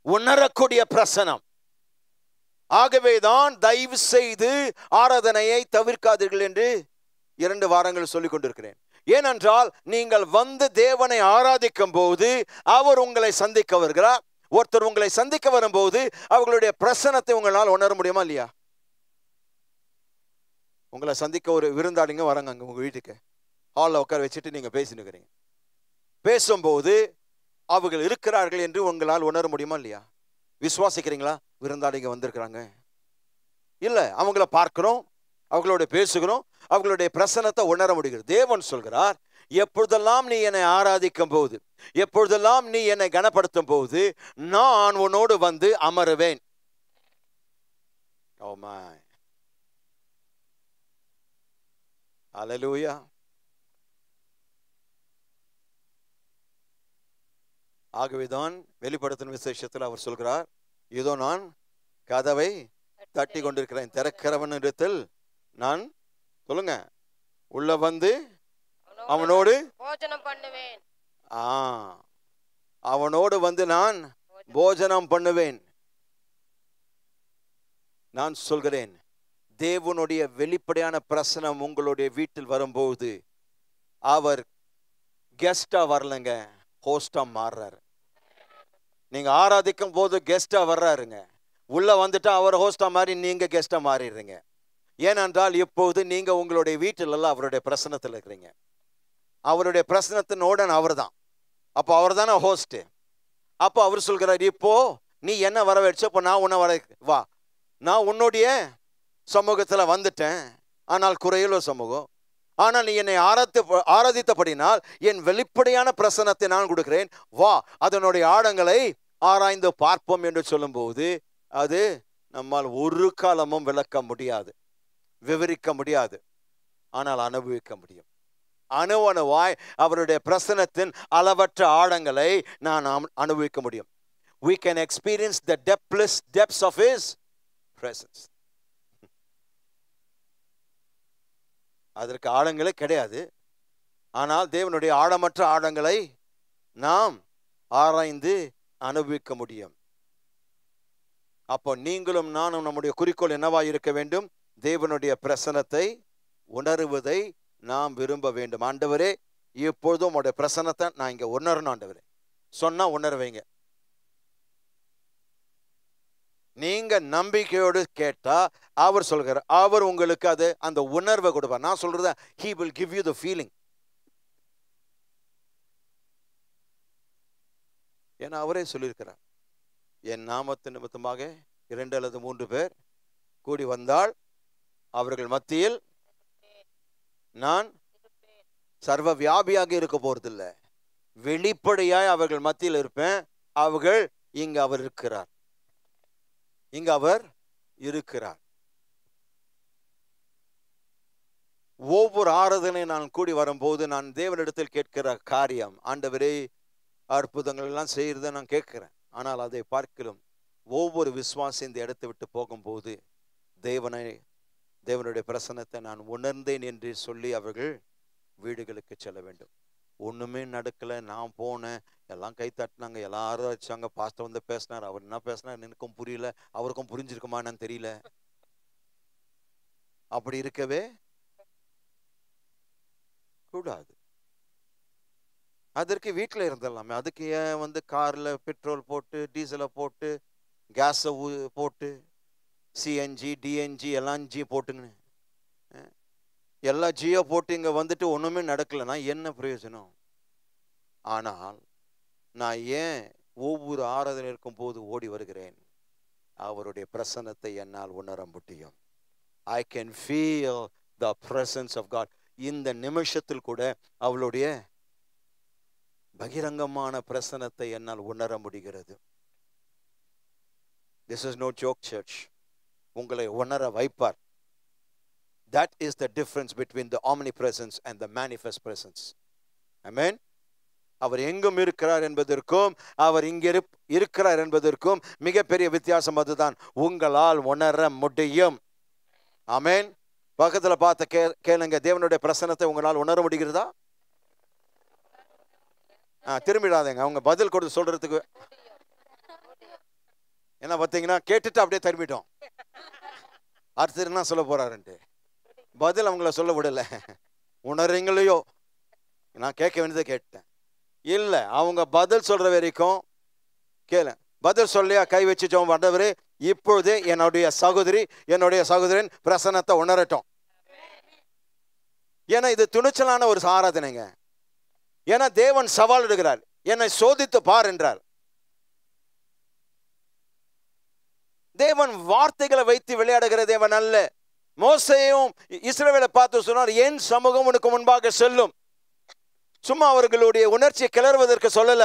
உணரக்கூடிய பிரசனம். ஆகவேதான் தயவு செய்து ஆராதனையை தவிர்க்காதீர்கள் என்று 2 வாரங்கள் சொல்லிக் கொண்டிருக்கிறேன். ஏனென்றால் நீங்கள் வந்து தேவனை ஆராதிக்கும் போது அவர் உங்களை சந்திக்க வருகிறார். ஒருத்தர் உங்களை சந்திக்க வரும்போது அவர்களுடைய பிரசனத்தை உங்களால் உணர முடியுமா இல்லையா? உங்களை சந்திக்க ஒரு விருந்தாளிங்க வராங்க அங்க உங்க வீட்டுக்கு, ஹாலில் உட்கார வச்சுட்டு நீங்க பேசினுக்கிறீங்க. பேசும்போது அவர்கள் இருக்கிறார்கள் என்று உங்களால் உணர முடியுமா இல்லையா? விசுவாசிக்கிறீங்களா? விருந்தாளிங்க வந்திருக்கிறாங்க இல்ல, அவங்கள பார்க்கிறோம், அவங்களோட பேசுகிறோம், அவங்களுடைய பிரசன்னத்தை உணர முடிகிறது. தேவன் சொல்கிறார், எப்பொழுதெல்லாம் நீ என்னை ஆராதிக்கும் போது, எப்பொழுதெல்லாம் நீ என்னை கனப்படுத்தும் போது நான் உன்னோடு வந்து அமருவேன். Oh my. Hallelujah. ஆகவேதான் வெளிப்படுத்தும் விசேஷத்தில் அவர் சொல்கிறார், இதோ நான் கதவை தட்டி கொண்டிருக்கிறேன், திறக்கிறவன் இடத்தில் நான், சொல்லுங்க, உள்ள வந்து அவனோடு போஜனம் பண்ணுவேன். அவனோடு வந்து நான் போஜனம் பண்ணுவேன். நான் சொல்கிறேன், தேவனுடைய வெளிப்படையான பிரசனம் உங்களுடைய வீட்டில் வரும்போது அவர் கெஸ்டா வரலங்க, ஹோஸ்டா மாறுறாரு. நீங்க ஆராதிக்கும் போது கெஸ்டா வர்றாருங்க, உள்ள வந்துட்டா அவர் ஹோஸ்டா மாறி நீங்க கெஸ்டா மாறிடுறீங்க. ஏனென்றால் இப்போது நீங்க உங்களுடைய வீட்டில் எல்லாம் அவருடைய பிரசன்னத்தில் இருக்கிறீங்க. அவருடைய பிரசன்னத்தினோட அவர் தான். அப்போ அவர் தானே ஹோஸ்ட். அப்போ அவர் சொல்கிறார், இப்போ நீ என்ன வரவேற்ற, இப்போ நான் உன்னை வா, நான் உன்னுடைய சமூகத்தில் வந்துட்டேன். ஆனால் குறையுள்ள சமூகம். ஆனால் நீ என்னை ஆராதித்தபடினால் என் வெளிப்படையான பிரசன்னத்தை நான் கொடுக்கிறேன், வா, அதனுடைய ஆழங்களை ஆராய்ந்து பார்ப்போம் என்று சொல்லும்போது அது நம்மால் ஒரு காலமும் விளக்க முடியாது, விவரிக்க முடியாது. ஆனால் அனுபவிக்க முடியும். அணுவணுவாய் அவருடைய பிரசன்னத்தின் அளவற்ற ஆழங்களை நான் அனுபவிக்க முடியும். We can experience the depths of his presence. அதற்கு ஆழங்களே கிடையாது. ஆனால் தேவனுடைய ஆழமற்ற ஆழங்களை நாம் ஆராய்ந்து அனுபவிக்க முடியும். அப்போ நீங்களும் நானும் நம்முடைய குறிக்கோள் என்னவா இருக்க வேண்டும்? தேவனுடைய பிரசன்னத்தை உணர்வதை நாம் விரும்ப வேண்டும். ஆண்டவரே, இப்பொழுதும் உங்களுடைய பிரசன்னத்தை நான் இங்க உணரணும் ஆண்டவரே சொன்னா உணர்வைங்க. நீங்க நம்பிக்கையோடு கேட்டா அவர் சொல்கிறார், அவர் உங்களுக்கு அது அந்த உணர்வை கொடுப்பார். நான் சொல்றத he will give you the feeling. ஏன்னா அவரே சொல்லியிருக்கிறார், என் நாமத்து நிமித்தமாக 2 அல்லது 3 பேர் கூடி வந்தால் அவர்கள் மத்தியில் நான் சர்வ வியாபியாக இருக்க போறதில்லை, வெளிப்படையாய் அவர்கள் மத்தியில் இருப்பேன். அவர்கள் இங்க அவர் இருக்கிறார், இங்க அவர் இருக்கிறார். ஒவ்வொரு ஆராதனை நான் கூடி வரும்போது நான் தேவனிடத்தில் கேட்கிற காரியம், ஆண்டவரே அற்புதங்கள் எல்லாம் செய்யறத நான் கேட்கிறேன். ஆனால் அதை பார்க்கலும் ஒவ்வொரு விசுவாசி இந்த இடத்தை விட்டு போகும்போது தேவனுடைய பிரசன்னத்தை நான் உணர்ந்தேன் என்று சொல்லி அவர்கள் வீடுகளுக்கு செல்ல வேண்டும். ஒண்ணுமே நடக்கல, நான் போனேன், எல்லாம் கை தட்டினாங்க, எல்லாரும் வச்சாங்க, பாஸ்டர் வந்து பேசினார், அவர் என்ன பேசினார் எனக்கும் புரியல, அவருக்கும் புரிஞ்சிருக்குமா என்னன்னு தெரியல. அப்படி இருக்கவே கூடாது. அதற்கு வீட்டில் இருந்துடலாமே. அதுக்கு ஏன் வந்து கார்ல பெட்ரோல் போட்டு டீசலை போட்டு கேஸை போட்டு சிஎன்ஜி டிஎன்ஜி எல்லாம் ஜி போட்டுங்க, எல்லா ஜியோ போட்டு இங்கே வந்துட்டு ஒன்றுமே நடக்கலைன்னா என்ன பிரயோஜனம்? ஆனால் நான் ஏன் ஒவ்வொரு ஆராதனை இருக்கும் போது ஓடி வருகிறேன்? அவருடைய பிரசன்னத்தை என்னால் உணர முடியும். I can feel the presence of God. இந்த நிமிஷத்தில் கூட அவளுடைய பகிரங்கமான பிரசன்னத்தை என்னால் உணர முடிகிறது. This is no joke, church. உங்களை உணர வைப்பார். That is the difference between the omnipresence and the manifest presence. Amen. அவர் எங்கும் இருக்கிறார் என்பதற்கும் அவர் இங்கே இருக்கிறார் என்பதற்கும் மிகப்பெரிய வித்தியாசம் அதுதான். உங்களால் உணர முடியும். ஆமென். பக்கத்துல பார்த்த கேளுங்க, தேவனுடைய பிரசன்னத்தை உங்களால் உணர முடிகிறதா? திரும்பிடாதீங்க, அவங்க பதில் கொடுத்து சொல்றதுக்கு. என்ன பார்த்தீங்கன்னா, கேட்டுட்டு அப்படியே திரும்பிட்டோம். அடுத்து என்ன சொல்ல போறாருன்ட்டு பதில் அவங்கள சொல்ல விடல. உணர்றீங்களையோ? நான் கேட்க வேண்டியதை கேட்டேன். இல்ல, அவங்க பதில் சொல்ற வரைக்கும் கேளு. பதில் சொல்லியா கை வச்சுட்டோம். ஆண்டவரே, இப்பொழுது என்னுடைய சகோதரி என்னுடைய சகோதரன் பிரசன்னத்தை உணரட்டும். ஏன்னா இது துணிச்சலான ஒரு ஆராதனைங்க. ஏன்னா தேவன் சவால் எடுக்கிறார், என்னை சோதித்து பார் என்றார். தேவன் வார்த்தைகளை வைத்து விளையாடுகிற தேவன் அல்ல. மோசேயும் இஸ்ரவேலை பார்த்து சொன்னார், என் சமூகம் உனக்கு முன்பாக செல்லும். சும்மா அவர்களுடைய உணர்ச்சியை கிளறுவதற்கு சொல்லல.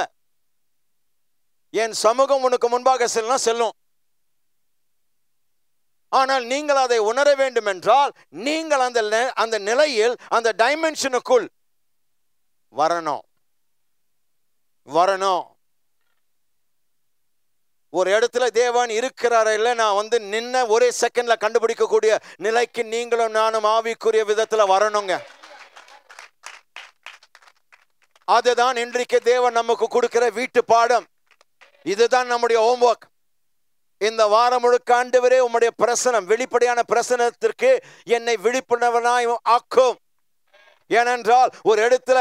என் சமூகம் உனக்கு முன்பாக செல்லும். ஆனால் நீங்கள் அதை உணர வேண்டும் என்றால் நீங்கள் அந்த நிலையில் அந்த டைமென்ஷனுக்குள் வரணும். ஒரு இடத்துல தேவன் இருக்கிறார இல்ல, நான் வந்து நின்ன ஒரே செகண்ட்ல கண்டுபிடிக்கக்கூடிய நிலைக்கு நீங்களும் நானும் ஆவிக்குரிய விதத்துல வரணுங்க. அதுதான் இன்றைக்கு தேவன் நமக்கு கொடுக்கிற வீட்டு பாடம். இதுதான் நம்முடைய ஹோம்வொர்க். இந்த வாரம் முழுக்க ஆண்டவரே உம்முடைய பிரசனம், வெளிப்படையான பிரசனத்திற்கு என்னை விழிப்புணர்வனாய் ஆக்கும். ஏனென்றால் ஒரு இடத்துல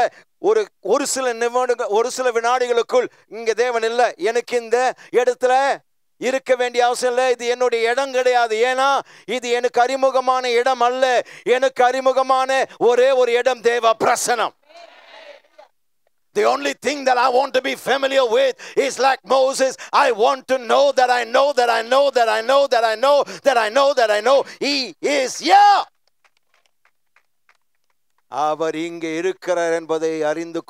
ஒரு சில வினாடிகளுக்குள் இங்க தேவன் இல்லை, எனக்கு இந்த இடத்துல இருக்க வேண்டிய அவசியம் இல்லை. இது என்னுடைய இடம் கிடையாது. ஏன்னா இது எனக்கு அறிமுகமான இடம் அல்ல. எனக்கு அறிமுகமான ஒரே ஒரு இடம் தேவ பிரசனம். The only thing that I want to be familiar with is like Moses. I want to know that I know that I know that I know that I know that I know that I know He is here. அவர் இங்கே இருக்கிறார் என்பதை அறிந்து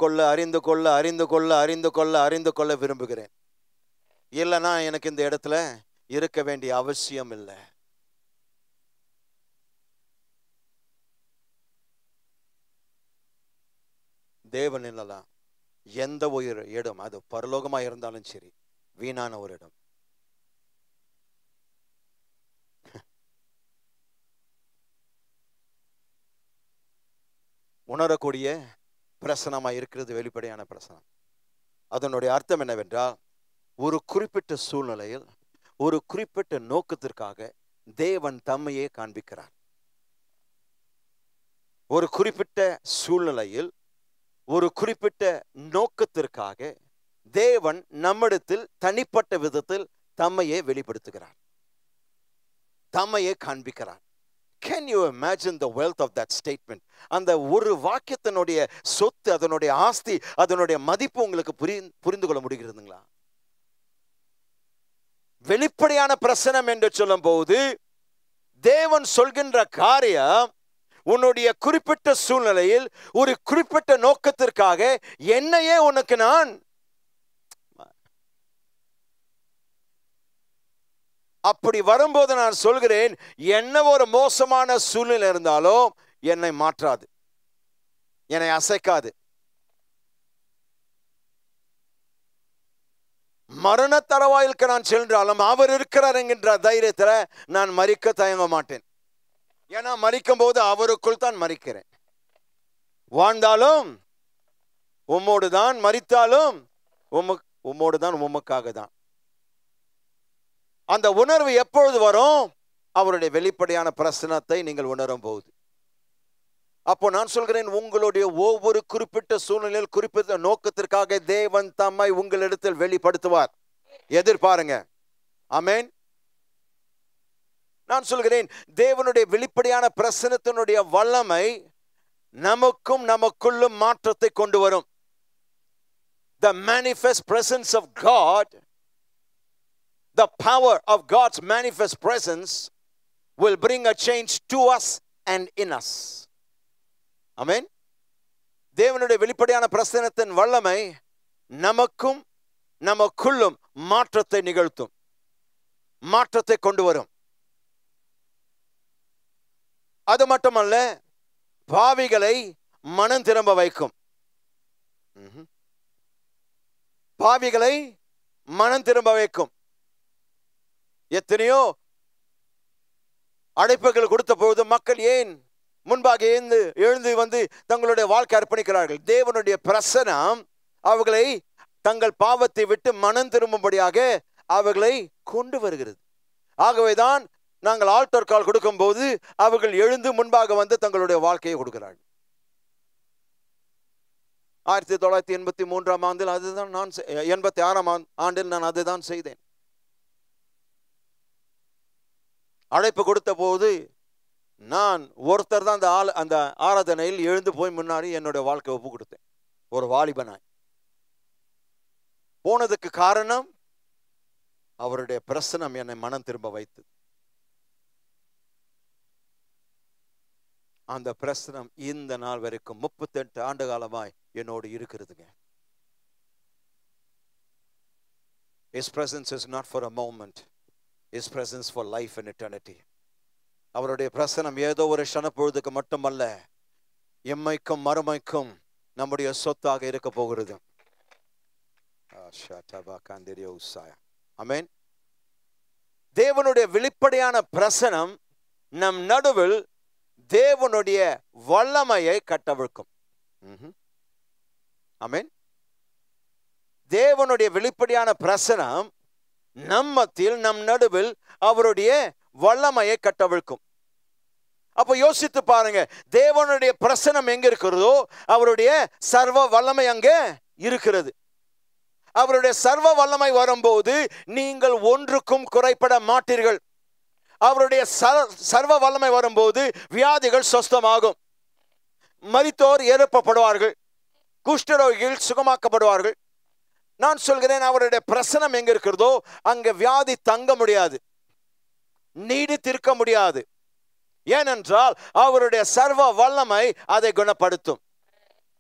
கொள்ள விரும்புகிறேன். இல்லைன்னா எனக்கு இந்த இடத்துல இருக்க வேண்டிய அவசியம் இல்லை. தேவன் இல்லலாம் எந்த ஒரு இடம், அது பரலோகமா இருந்தாலும் சரி, வீணான ஒரு இடம். உணரக்கூடிய பிரசனமா இருக்கிறது வெளிப்படையான பிரசனம். அதனுடைய அர்த்தம் என்னவென்றால், ஒரு குறிப்பிட்ட சூழ்நிலையில் ஒரு குறிப்பிட்ட நோக்கத்திற்காக தேவன் தம்மையே காண்பிக்கிறார். ஒரு குறிப்பிட்ட சூழ்நிலையில் ஒரு குறிப்பிட்ட நோக்கத்திற்காக தேவன் நம்மிடத்தில் தனிப்பட்ட விதத்தில் தம்மையே வெளிப்படுத்துகிறார், தம்மையே காண்பிக்கிறார். Can you imagine the wealth of that statement? அந்த ஒரு வாக்கியத்தினுடைய சொத்து, அதனுடைய ஆஸ்தி, அதனுடைய மதிப்பு உங்களுக்கு புரிந்து கொள்ள முடிகிறதுங்களா? வெளிப்படையான பிரசனம் என்று சொல்லும் போது தேவன் சொல்கின்ற காரியம் உன்னுடைய குறிப்பிட்ட சூழ்நிலையில் ஒரு குறிப்பிட்ட நோக்கத்திற்காக என்னையே உனக்கு நான் அப்படி வரும்போது நான் சொல்கிறேன், என்ன ஒரு மோசமான சூழ்நிலை இருந்தாலும் என்னை மாற்றாது, என்னை அசைக்காது. மரண தருவாயிலுக்கு நான் சென்றாலும் அவர் இருக்கிறார் என்கின்ற தைரியத்தில் நான் மரிக்க தயங்க மாட்டேன். ஏன்னா மரிக்கும் போது அவருக்குள் தான் மரிக்கிறேன். வாழ்ந்தாலும் உம்மோடு தான், மரித்தாலும் உம்மோடு தான், உமக்காக தான். அந்த உணர்வு எப்பொழுது வரும்? அவருடைய வெளிப்படையான பிரசனத்தை நீங்கள் உணரும் போது. அப்போ நான் சொல்கிறேன், உங்களுடைய ஒவ்வொரு குறிப்பிட்ட சூழ்நிலையில் குறிப்பிட்ட நோக்கத்திற்காக தேவன் தம்மை உங்களிடத்தில் வெளிப்படுத்துவார். எதிர்பாருங்க. ஆமென். நான் சொல்கிறேன், தேவனுடைய வெளிப்படையான பிரசனத்தினுடைய வல்லமை நமக்கும் நமக்குள்ளும் மாற்றத்தை கொண்டு வரும். The manifest presence of God, the power of God's manifest presence will bring a change to us and in us. Amen. தேவனுடைய வெளிப்படையான பிரசனத்தின் வல்லமை நமக்கும் நமக்குள்ளும் மாற்றத்தை நிகழ்த்தும், மாற்றத்தை கொண்டு வரும். அது மட்டுமல்ல, பாவிகளை மனம் திரும்ப வைக்கும். பாவிகளை மனம் திரும்ப வைக்கும். எத்தனையோ அழைப்புகள் கொடுத்த பொழுது மக்கள் ஏன் முன்பாக எழுந்து வந்து தங்களுடைய வாழ்க்கை அர்ப்பணிக்கிறார்கள்? தேவனுடைய பிரசனம் அவர்களை தங்கள் பாவத்தை விட்டு மனம் திரும்பும்படியாக அவர்களை கொண்டு வருகிறது. ஆகவேதான் நாங்கள் ஆல்டர் கால் கொடுக்கும் போது அவர்கள் எழுந்து முன்பாக வந்து தங்களுடைய வாழ்க்கையை கொடுக்கிறார்கள். 1983ஆம் ஆண்டில் அதுதான் நான் 86ஆம் ஆண்டில் நான் அதுதான் செய்தேன். அழைப்பு கொடுத்த போது நான் ஒருத்தர் தான் அந்த ஆராதனையில் எழுந்து போய் முன்னாடி என்னுடைய வாழ்க்கை ஒப்பு கொடுத்தேன். ஒரு வாலிபனாய் போனதுக்கு காரணம் அவருடைய பிரசனம் என்னை மனம் திரும்ப வைத்தது. அந்த பிரசனம் இந்த நாள் வரைக்கும் 38 ஆண்டு காலமாய் என்னோடு இருக்கிறதுங்க. His presence is not for a moment. His presence for life and eternity. அவருடைய பிரசனம் ஏதோ ஒரு க்ஷணப்பொழுதுக்கு மட்டுமல்ல, எம்மைக்கும் மறுமைக்கும் நம்முடைய சொத்தாக இருக்க போகிறது. ஆமென். தேவனுடைய வெளிப்படையான பிரசனம் நம் நடுவில் தேவனுடைய வல்லமையை கட்டவிழ்க்கும். ஆமென். தேவனுடைய வெளிப்படையான பிரசனம் நம் மத்தியில், நம் நடுவில் அவருடைய வல்லமையை கட்டவிழ்க்கும். அப்ப யோசித்து பாருங்க, தேவனுடைய பிரசனம் எங்க இருக்கிறதோ அவருடைய சர்வ வல்லமை அங்கே இருக்கிறது. அவருடைய சர்வ வல்லமை வரும்போது நீங்கள் ஒன்றுக்கும் குறைபட மாட்டீர்கள். அவருடைய சர்வ வல்லமை வரும்போது வியாதிகள் சொஸ்தமாகும், மரித்தோர் எழுப்பப்படுவார்கள், குஷ்டரோகிகள் சுகமாக்கப்படுவார்கள். நான் சொல்கிறேன், அவருடைய பிரசனம் எங்க இருக்கிறதோ அங்க வியாதி தங்க முடியாது, நீடித்திருக்க முடியாது. ஏனென்றால் அவருடைய சர்வ வல்லமை அதை குணப்படுத்தும்.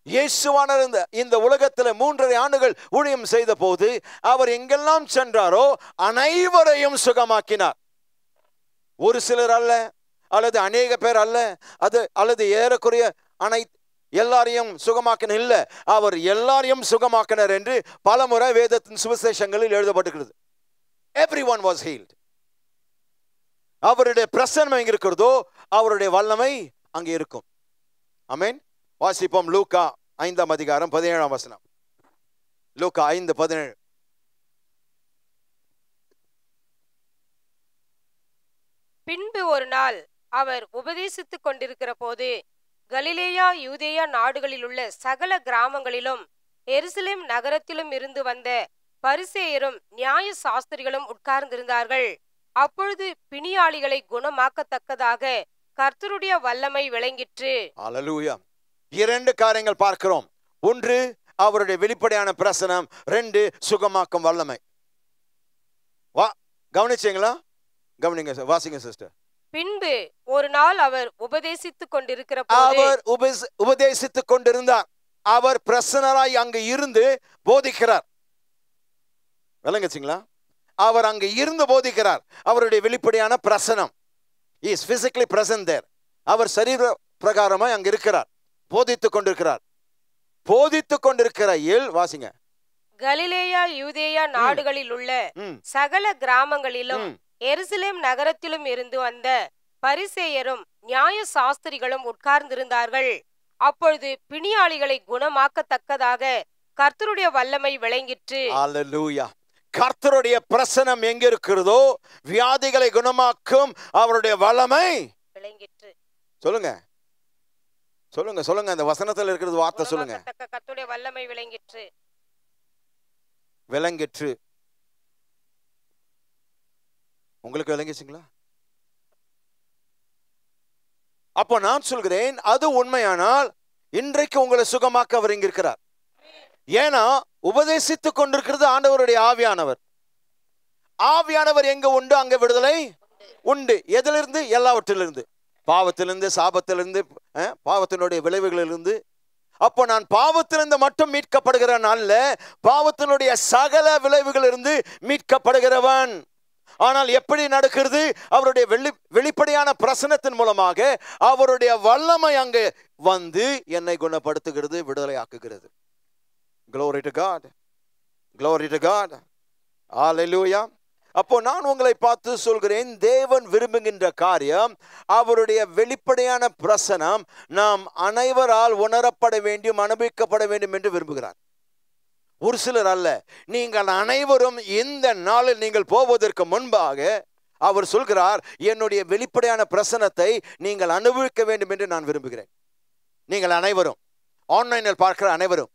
இயேசுவானவர் இந்த உலகத்தில் 3.5 ஆண்டுகள் ஊழியம் செய்த போது அவர் எங்கெல்லாம் சென்றாரோ அனைவரையும் சுகமாக்கினார். ஒரு சிலர் அல்ல, அல்லது அநேக பேர் அல்ல, அல்லது ஏறக்குறைய எல்லாரையும் சுகமாக்கின இல்ல, அவர் எல்லாரையும் சுகமாக்கினார் என்று பலமுறை வேதத்தின் சுவிசேஷங்களில் எழுதப்பட்டிருக்கிறது. Everyone was healed. அவருடைய பிரசன்னம் எங்க இருக்கிறதோ அவருடைய வல்லமை அங்கே இருக்கும். ஆமென். வாசிப்போம் லூக்கா 5ஆம் அதிகாரம் 17ஆம் வசனம். லூக்கா 5:17. பின்பு ஒரு நாள் அவர் உபதேசித்துக் கொண்டிருக்கிற போது கலிலேயா யூதேயா நாடுகளில் உள்ள சகல கிராமங்களிலும் எருசலேம் நகரத்திலும் இருந்து வந்த பரிசேயரும் நியாய சாஸ்திரிகளும் உட்கார்ந்திருந்தார்கள். அப்பொழுது பிணியாளிகளை குணமாக்கத்தக்கதாக கர்த்தருடைய வல்லமை விளங்கிற்று. அல்லேலூயா. 2 காரியங்கள் பார்க்கிறோம். 1 அவருடைய வெளிப்படையான பிரசனம், 2 சுகமாக்கும் வல்லமை. கவனிச்சீங்களா? கவனிங்க, வாசிங்க சிஸ்டர். பின்பு ஒரு நாள் அவர் உபதேசித்துக் கொண்டிருக்கிற போது, அவர் உபதேசித்துக் கொண்டிருந்தார். அவர் பிரசன்னராய் அங்கு இருந்து போதிக்கிறார். விளங்குச்சுங்களா? அவர் அங்கு இருந்து போதிக்கிறார். அவருடைய வெளிப்படையான பிரசனம். He is physically present there. அவர் சரீர பிரகாரமாய் அங்கு இருக்கிறார், போதித்துக் கொண்டிருக்கிறார். போதித்துக் கொண்டிருக்கிற வாசிங்க. கலிலேயா யூதேயா நாடுகளில் உள்ள சகல கிராமங்களிலும் எருசலேம் நகரத்திலும் இருந்து வந்த பரிசேயரும் நியாய சாஸ்திரிகளும் உட்கார்ந்திருந்தார்கள். அப்பொழுது பிணியாளிகளை குணமாக்கத்தக்கதாக கர்த்தருடைய வல்லமை விளங்கிற்று. அல்லேலூயா. கர்த்தருடைய பிரசனம் எங்க இருக்கிறதோ வியாதிகளை குணமாக்கும் அவருடைய வல்லமை விளங்கிற்று. சொல்லுங்க சொல்லுங்க சொல்லுங்க. அந்த வசனத்தில் இருக்கிறது வார்த்தை சொல்லுங்க. கர்த்தருடைய வல்லமை விளங்கிற்று. விளங்கிற்று. உங்களுக்கு விளங்கிச்சுங்களா? அப்போ நான் சொல்கிறேன், அது உண்மையானால் இன்றைக்கு உங்களை சுகமாக்க அவர் இங்க இருக்கிறார். ஏன்னா உபதேசித்துக் கொண்டிருக்கிறது ஆண்டவருடைய ஆவியானவர். ஆவியானவர் எங்க உண்டு அங்க விடுதலை உண்டு. எதிலிருந்து? எல்லாவற்றிலிருந்து. பாவத்திலிருந்து, சாபத்திலிருந்து, பாவத்தினுடைய விளைவுகளிலிருந்து. அப்போ நான் பாவத்திலிருந்து மட்டும் மீட்கப்படுகிற நாள்ல பாவத்தினுடைய சகல விளைவுகளிலிருந்து மீட்கப்படுகிறவன். ஆனால் எப்படி நடக்கிறது? அவருடைய வெளிப்படையான பிரசனத்தின் மூலமாக அவருடைய வல்லமை அங்கே வந்து என்னை குணப்படுத்துகிறது, விடுதலை ஆக்குகிறது. Glory to God. Glory to God. Hallelujah. அப்போ நான் உங்களை பார்த்து சொல்கிறேன், தேவன் விரும்புகின்ற காரியம் அவருடைய வெளிப்படையான பிரசனம் நாம் அனைவரால் உணரப்பட வேண்டும், அனுபவிக்கப்பட வேண்டும் என்று விரும்புகிறார். ஒரு சிலர் அல்ல, நீங்கள் அனைவரும் இந்த நாளில் நீங்கள் போவதற்கு முன்பாக அவர் சொல்கிறார், என்னுடைய வெளிப்படையான பிரசனத்தை நீங்கள் அனுபவிக்க வேண்டும் என்று நான் விரும்புகிறேன். நீங்கள் அனைவரும், ஆன்லைனில் பார்க்கிற அனைவரும்,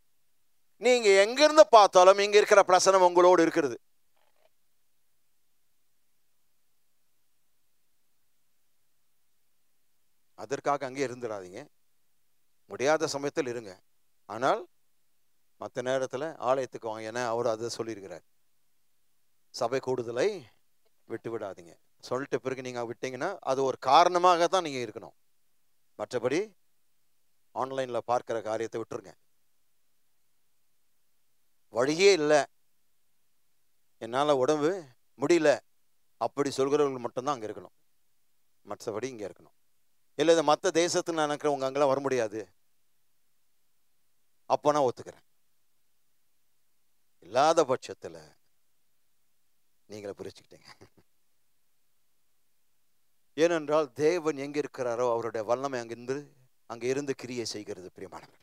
நீங்க எங்கிருந்து பார்த்தாலும் இங்க இருக்கிற பிரசனம் உங்களோடு இருக்கிறது. அதற்காக அங்கே இருந்துடாதீங்க, முடியாத சமயத்தில் இருங்க. ஆனால் மற்ற நேரத்தில் ஆலயத்துக்கு வாங்க, ஏன்னா அவர் அதை சொல்லியிருக்கிறார். சபை கூடுதலை விட்டு விடாதீங்க சொல்லிட்டு பிறகு நீங்க விட்டீங்கன்னா அது ஒரு காரணமாக தான் நீங்க இருக்கணும். மற்றபடி ஆன்லைன்ல பார்க்கிற காரியத்தை விட்டுருங்க. வழியே இல்லை, என்னால் உடம்பு முடியல அப்படி சொல்கிறவர்கள் மட்டும்தான் அங்கே இருக்கணும், மற்றபடி இங்கே இருக்கணும். இல்லை இதை மற்ற தேசத்தில் நினைக்கிறவங்க அங்கெல்லாம் வர முடியாது, அப்போ நான் ஒத்துக்கிறேன். இல்லாத பட்சத்தில் நீங்களை புரிச்சுக்கிட்டீங்க. ஏனென்றால் தேவன் எங்க இருக்கிறாரோ அவருடைய வல்லமை அங்கே இருந்து கிரியை செய்கிறது. பிரியமானவர்,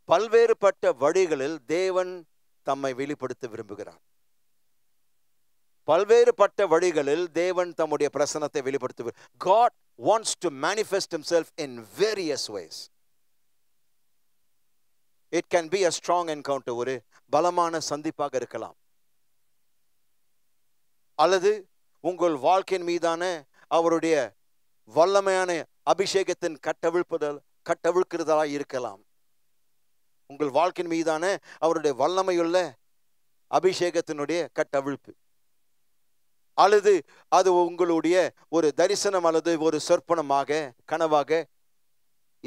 பல்வேறுபட்ட வழிகளில் தேவன் தம்மை வெளிப்படுத்த விரும்புகிறார். பல்வேறுபட்ட வழிகளில் தேவன் தம்முடைய பிரசன்னத்தை வெளிப்படுத்த. God wants to manifest himself in various ways. It can be a strong encounter, ஒரு பலமான சந்திப்பாக இருக்கலாம். அல்லது உங்கள் வாழ்க்கையின் மீதான அவருடைய வல்லமையான அபிஷேகத்தின் கட்டவிழ்க்கிறதா இருக்கலாம். உங்கள் வாழ்க்கையின் மீதான அவருடைய வல்லமையுள்ள அபிஷேகத்தினுடைய கட்டவிழ்ப்பு, அல்லது அது உங்களுடைய ஒரு தரிசனம் அல்லது ஒரு சொற்பனமாக கனவாக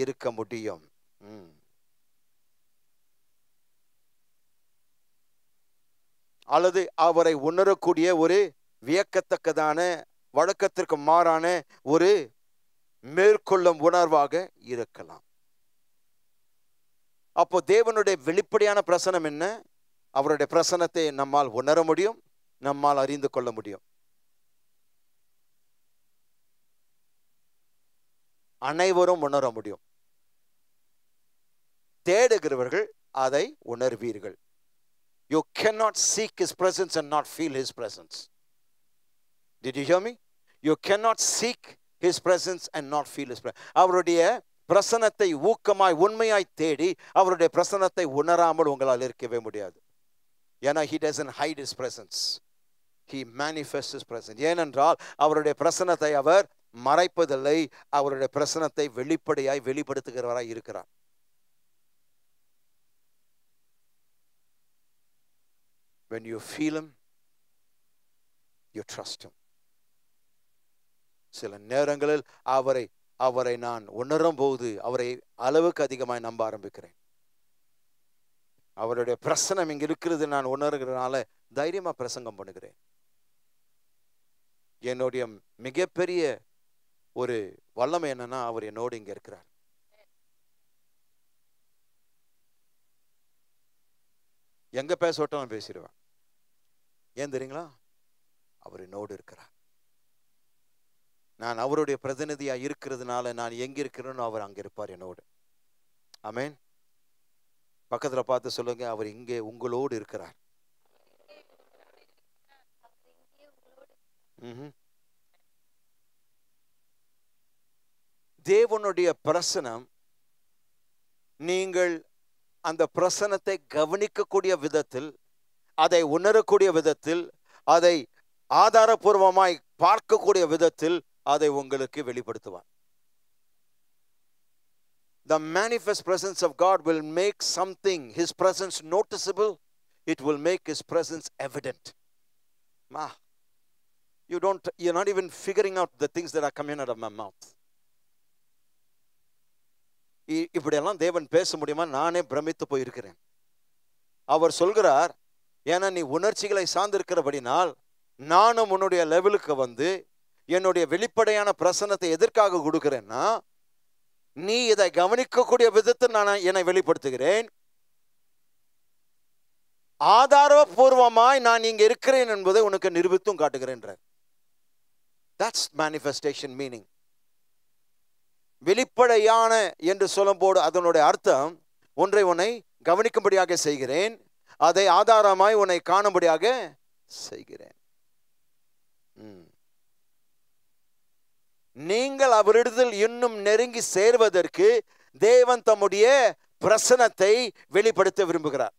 இருக்க முடியும். அல்லது அவரை உணரக்கூடிய ஒரு வியக்கத்தக்கதான வழக்கத்திற்கு மாறான ஒரு மேற்கொள்ளும் உணர்வாக இருக்கலாம். அப்போ தேவனுடைய வெளிப்படையான பிரசனம் என்ன? அவருடைய பிரசனத்தை நம்மால் உணர முடியும், நம்மால் அறிந்து கொள்ள முடியும். அனைவரும் உணர முடியும். தேடுகிறவர்கள் அதை உணர்வீர்கள். You cannot seek his presence and not feel his presence. Did you hear me? You cannot seek his presence and not feel his presence. அவருடைய பிரசன்னத்தை ஊக்கமாய் உண்மையாய் தேடி அவருடைய பிரசன்னத்தை உணராமல் உங்களால் இருக்கவே முடியாது. ஏன்னா he doesn't hide his presence. He manifests his presence. ஏனென்றால் அவருடைய பிரசன்னத்தை அவர் மறைப்பதில்லை, அவருடைய பிரசன்னத்தை வெளிப்படையாய் வெளிப்படுத்துகிறவராய் இருக்கிறார். When you feel him, you trust him. சில நேரங்களில் அவரை நான் உணரும் போது அவரை அளவுக்கு அதிகமாய் நம்ப ஆரம்பிக்கிறேன். அவருடைய பிரசனம் இங்க இருக்கிறது நான் உணர்கிறதுனால தைரியமா பிரசங்கம் பண்ணுகிறேன். என்னுடைய மிகப்பெரிய ஒரு வல்லமை என்னன்னா அவர் என்னோடு இங்க இருக்கிறார். எங்க பேசட்டும் நான் பேசிடுவேன். ஏன் தெரியுங்களா? அவர் என்னோடு இருக்கிறார். நான் அவருடைய பிரதிநிதியா இருக்கிறதுனால நான் எங்க இருக்கிறேன்னு அவர் அங்க இருப்பார் என்னோடு. ஆமென். பக்கத்துல பார்த்து சொல்லுங்க, அவர் இங்கே உங்களோடு இருக்கிறார். தேவனுடைய பிரசனம், நீங்கள் அந்த பிரசனத்தை கவனிக்கக்கூடிய விதத்தில், அதை உணரக்கூடிய விதத்தில், அதை ஆதாரபூர்வமாய் பார்க்கக்கூடிய விதத்தில் அதை உங்களுக்கு வெளிப்படுத்துவார். The manifest presence of God will make something, his presence noticeable. It will make his presence evident. You're not even figuring out the things that are coming out of my mouth. இப்படியெல்லாம் தேவன் பேச முடியுமா? நானே பிரமித்து போயிருக்கிறேன். அவர் சொல்கிறார், ஏன்னா நீ உணர்ச்சிகளை சார்ந்திருக்கிறபடினால் நானும் உன்னுடைய லெவலுக்கு வந்து என்னுடைய வெளிப்படையான பிரசன்னத்தை எதற்காக கொடுக்கிறேன்னா, நீ இதை கவனிக்கக்கூடிய விதத்தில் நான் என்னை வெளிப்படுத்துகிறேன். ஆதாரபூர்வமாய் நான் இங்க இருக்கிறேன் என்பதை உனக்கு நிரூபித்தும் காட்டுகிறேன். That's manifestation meaning. வெளிப்படையான என்று சொல்லும்போது அதனுடைய அர்த்தம், ஒன்றை உன்னை கவனிக்கும்படியாக செய்கிறேன், அதை ஆதாரமாய் உன்னை காணும்படியாக செய்கிறேன். நீங்கள் அவரிடத்தில் இன்னும் நெருங்கி சேர்வதற்கு தேவன் தம்முடைய பிரசனத்தை வெளிப்படுத்த விரும்புகிறார்.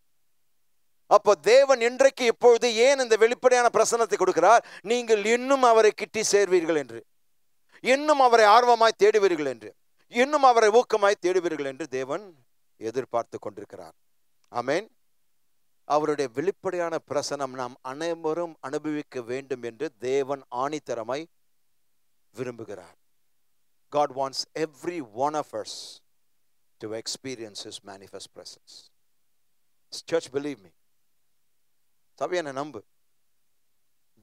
அப்போ தேவன் இன்றைக்கு இப்பொழுது ஏன் இந்த வெளிப்படையான பிரசனத்தை கொடுக்கிறார்? நீங்கள் இன்னும் அவரை கிட்டி சேர்வீர்கள் என்று, இன்னும் அவரை ஆர்வமாய் தேடுவீர்கள் என்று, இன்னும் அவரை ஊக்கமாய் தேடுவீர்கள் என்று தேவன் எதிர்பார்த்து கொண்டிருக்கிறார். ஆமென். அவருடைய வெளிப்படையான பிரசனம் நாம் அனைவரும் அனுபவிக்க வேண்டும் என்று தேவன் ஆணித்தரமாய் விரும்புகிறார். God wants every one of us to experience his manifest presence. Church, believe me. சபையை நம்பு.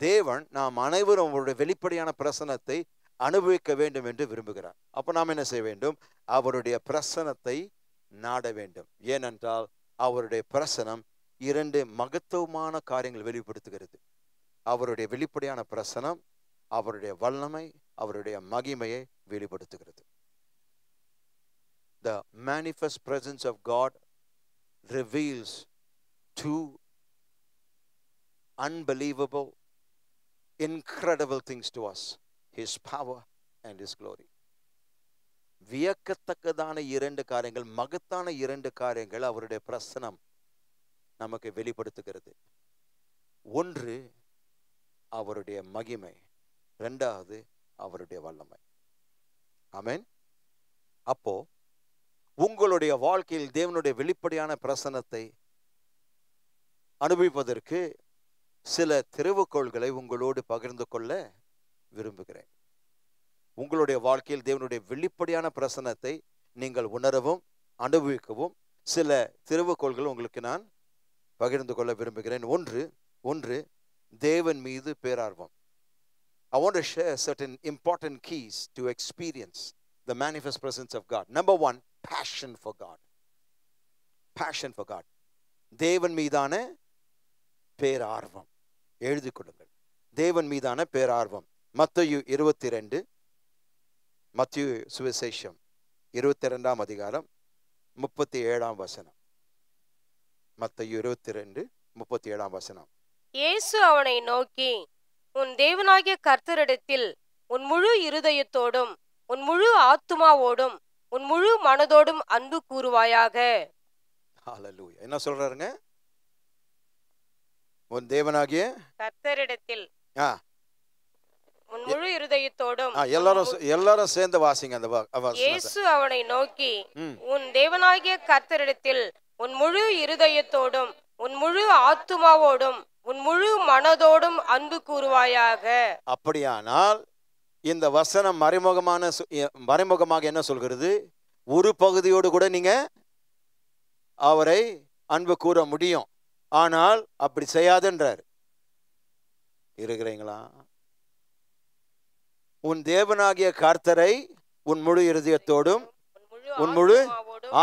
தேவன் நாம் அனைவரும் அவருடைய வெளிப்படையான பிரசனத்தை அனுபவிக்க வேண்டும் என்று விரும்புகிறார். அப்ப நாம் என்ன செய்ய வேண்டும்? அவருடைய பிரசனத்தை நாட வேண்டும். ஏனென்றால் அவருடைய பிரசனம் இரண்டு மகத்துவமான காரியங்கள் வெளிப்படுத்துகிறது. அவருடைய வெளிப்படையான பிரசனம் அவருடைய வல்லமை, அவருடைய மகிமையை வெளிப்படுத்துகிறது. The manifest presence of God reveals two unbelievable, incredible things to us: his power and his glory. வியக்கத்தக்கதான 2 காரியங்கள், மகத்தான 2 காரியங்கள் அவருடைய பிரசனம் நமக்கு வெளிப்படுத்துகிறது. ஒன்று அவருடைய மகிமை, 2வது அவருடைய வல்லமை. ஆமென். அப்போ உங்களுடைய வாழ்க்கையில் தேவனுடைய வெளிப்படையான பிரசன்னத்தை அனுபவிப்பதற்கு சில திறவுகோள்களை உங்களோடு பகிர்ந்து கொள்ள விரும்புகிறேன். உங்களுடைய வாழ்க்கையில் தேவனுடைய வெளிப்படையான பிரசன்னத்தை நீங்கள் உணரவும் அனுபவிக்கவும் சில திறவுகோள்கள் உங்களுக்கு நான் பகிர்ந்து கொள்ள விரும்புகிறேன். ஒன்று தேவன் மீது பேரார்வம். I want to share certain important keys to experience the manifest presence of God. Number 1, passion for God. Passion for God. தேவன் மீதான பேரார்வம். எழுதிக் கொள்ளுங்கள். தேவன் மீதான பேரார்வம். மத்தேயு 22, மத்தேயு சுவிசேஷம் 22ஆம் அதிகாரம் 37ஆம் வசனம். மத்தேயு 22:37ஆம் வசனம். இயேசு அவனை நோக்கி, உன் தேவனாகிய கர்த்தரிடத்தில் உன் முழு இருதயத்தோடும் உன் முழு ஆத்துமாவோடும் உன் முழு மனதோடும் அன்பு கூறுவாயாக. ஹல்லேலூயா. என்ன சொல்றாருங்க? உன் தேவனாகிய கர்த்தரிடத்தில் உன் முழு இருதயத்தோடும். எல்லாரும் சேர்ந்து வாசிங்க அந்த வசனத்தை. இயேசு அவனை நோக்கி, உன் தேவனாகிய கர்த்தரிடத்தில் உன் முழு இருதயத்தோடும் உன் முழு ஆத்துமாவோடும் உன் முழு மனதோடும் அன்பு கூறுவாயாக. அப்படியானால் இந்த வசனம் மறைமுகமாக என்ன சொல்கிறது? ஒரு பகுதியோடு கூட நீங்க அவரை அன்பு கூற முடியும், ஆனால் அப்படி செய்யாதுன்றார். இருக்கிறீங்களா? உன் தேவனாகிய கர்த்தரை உன் முழு இருதயத்தோடும் உன் முழு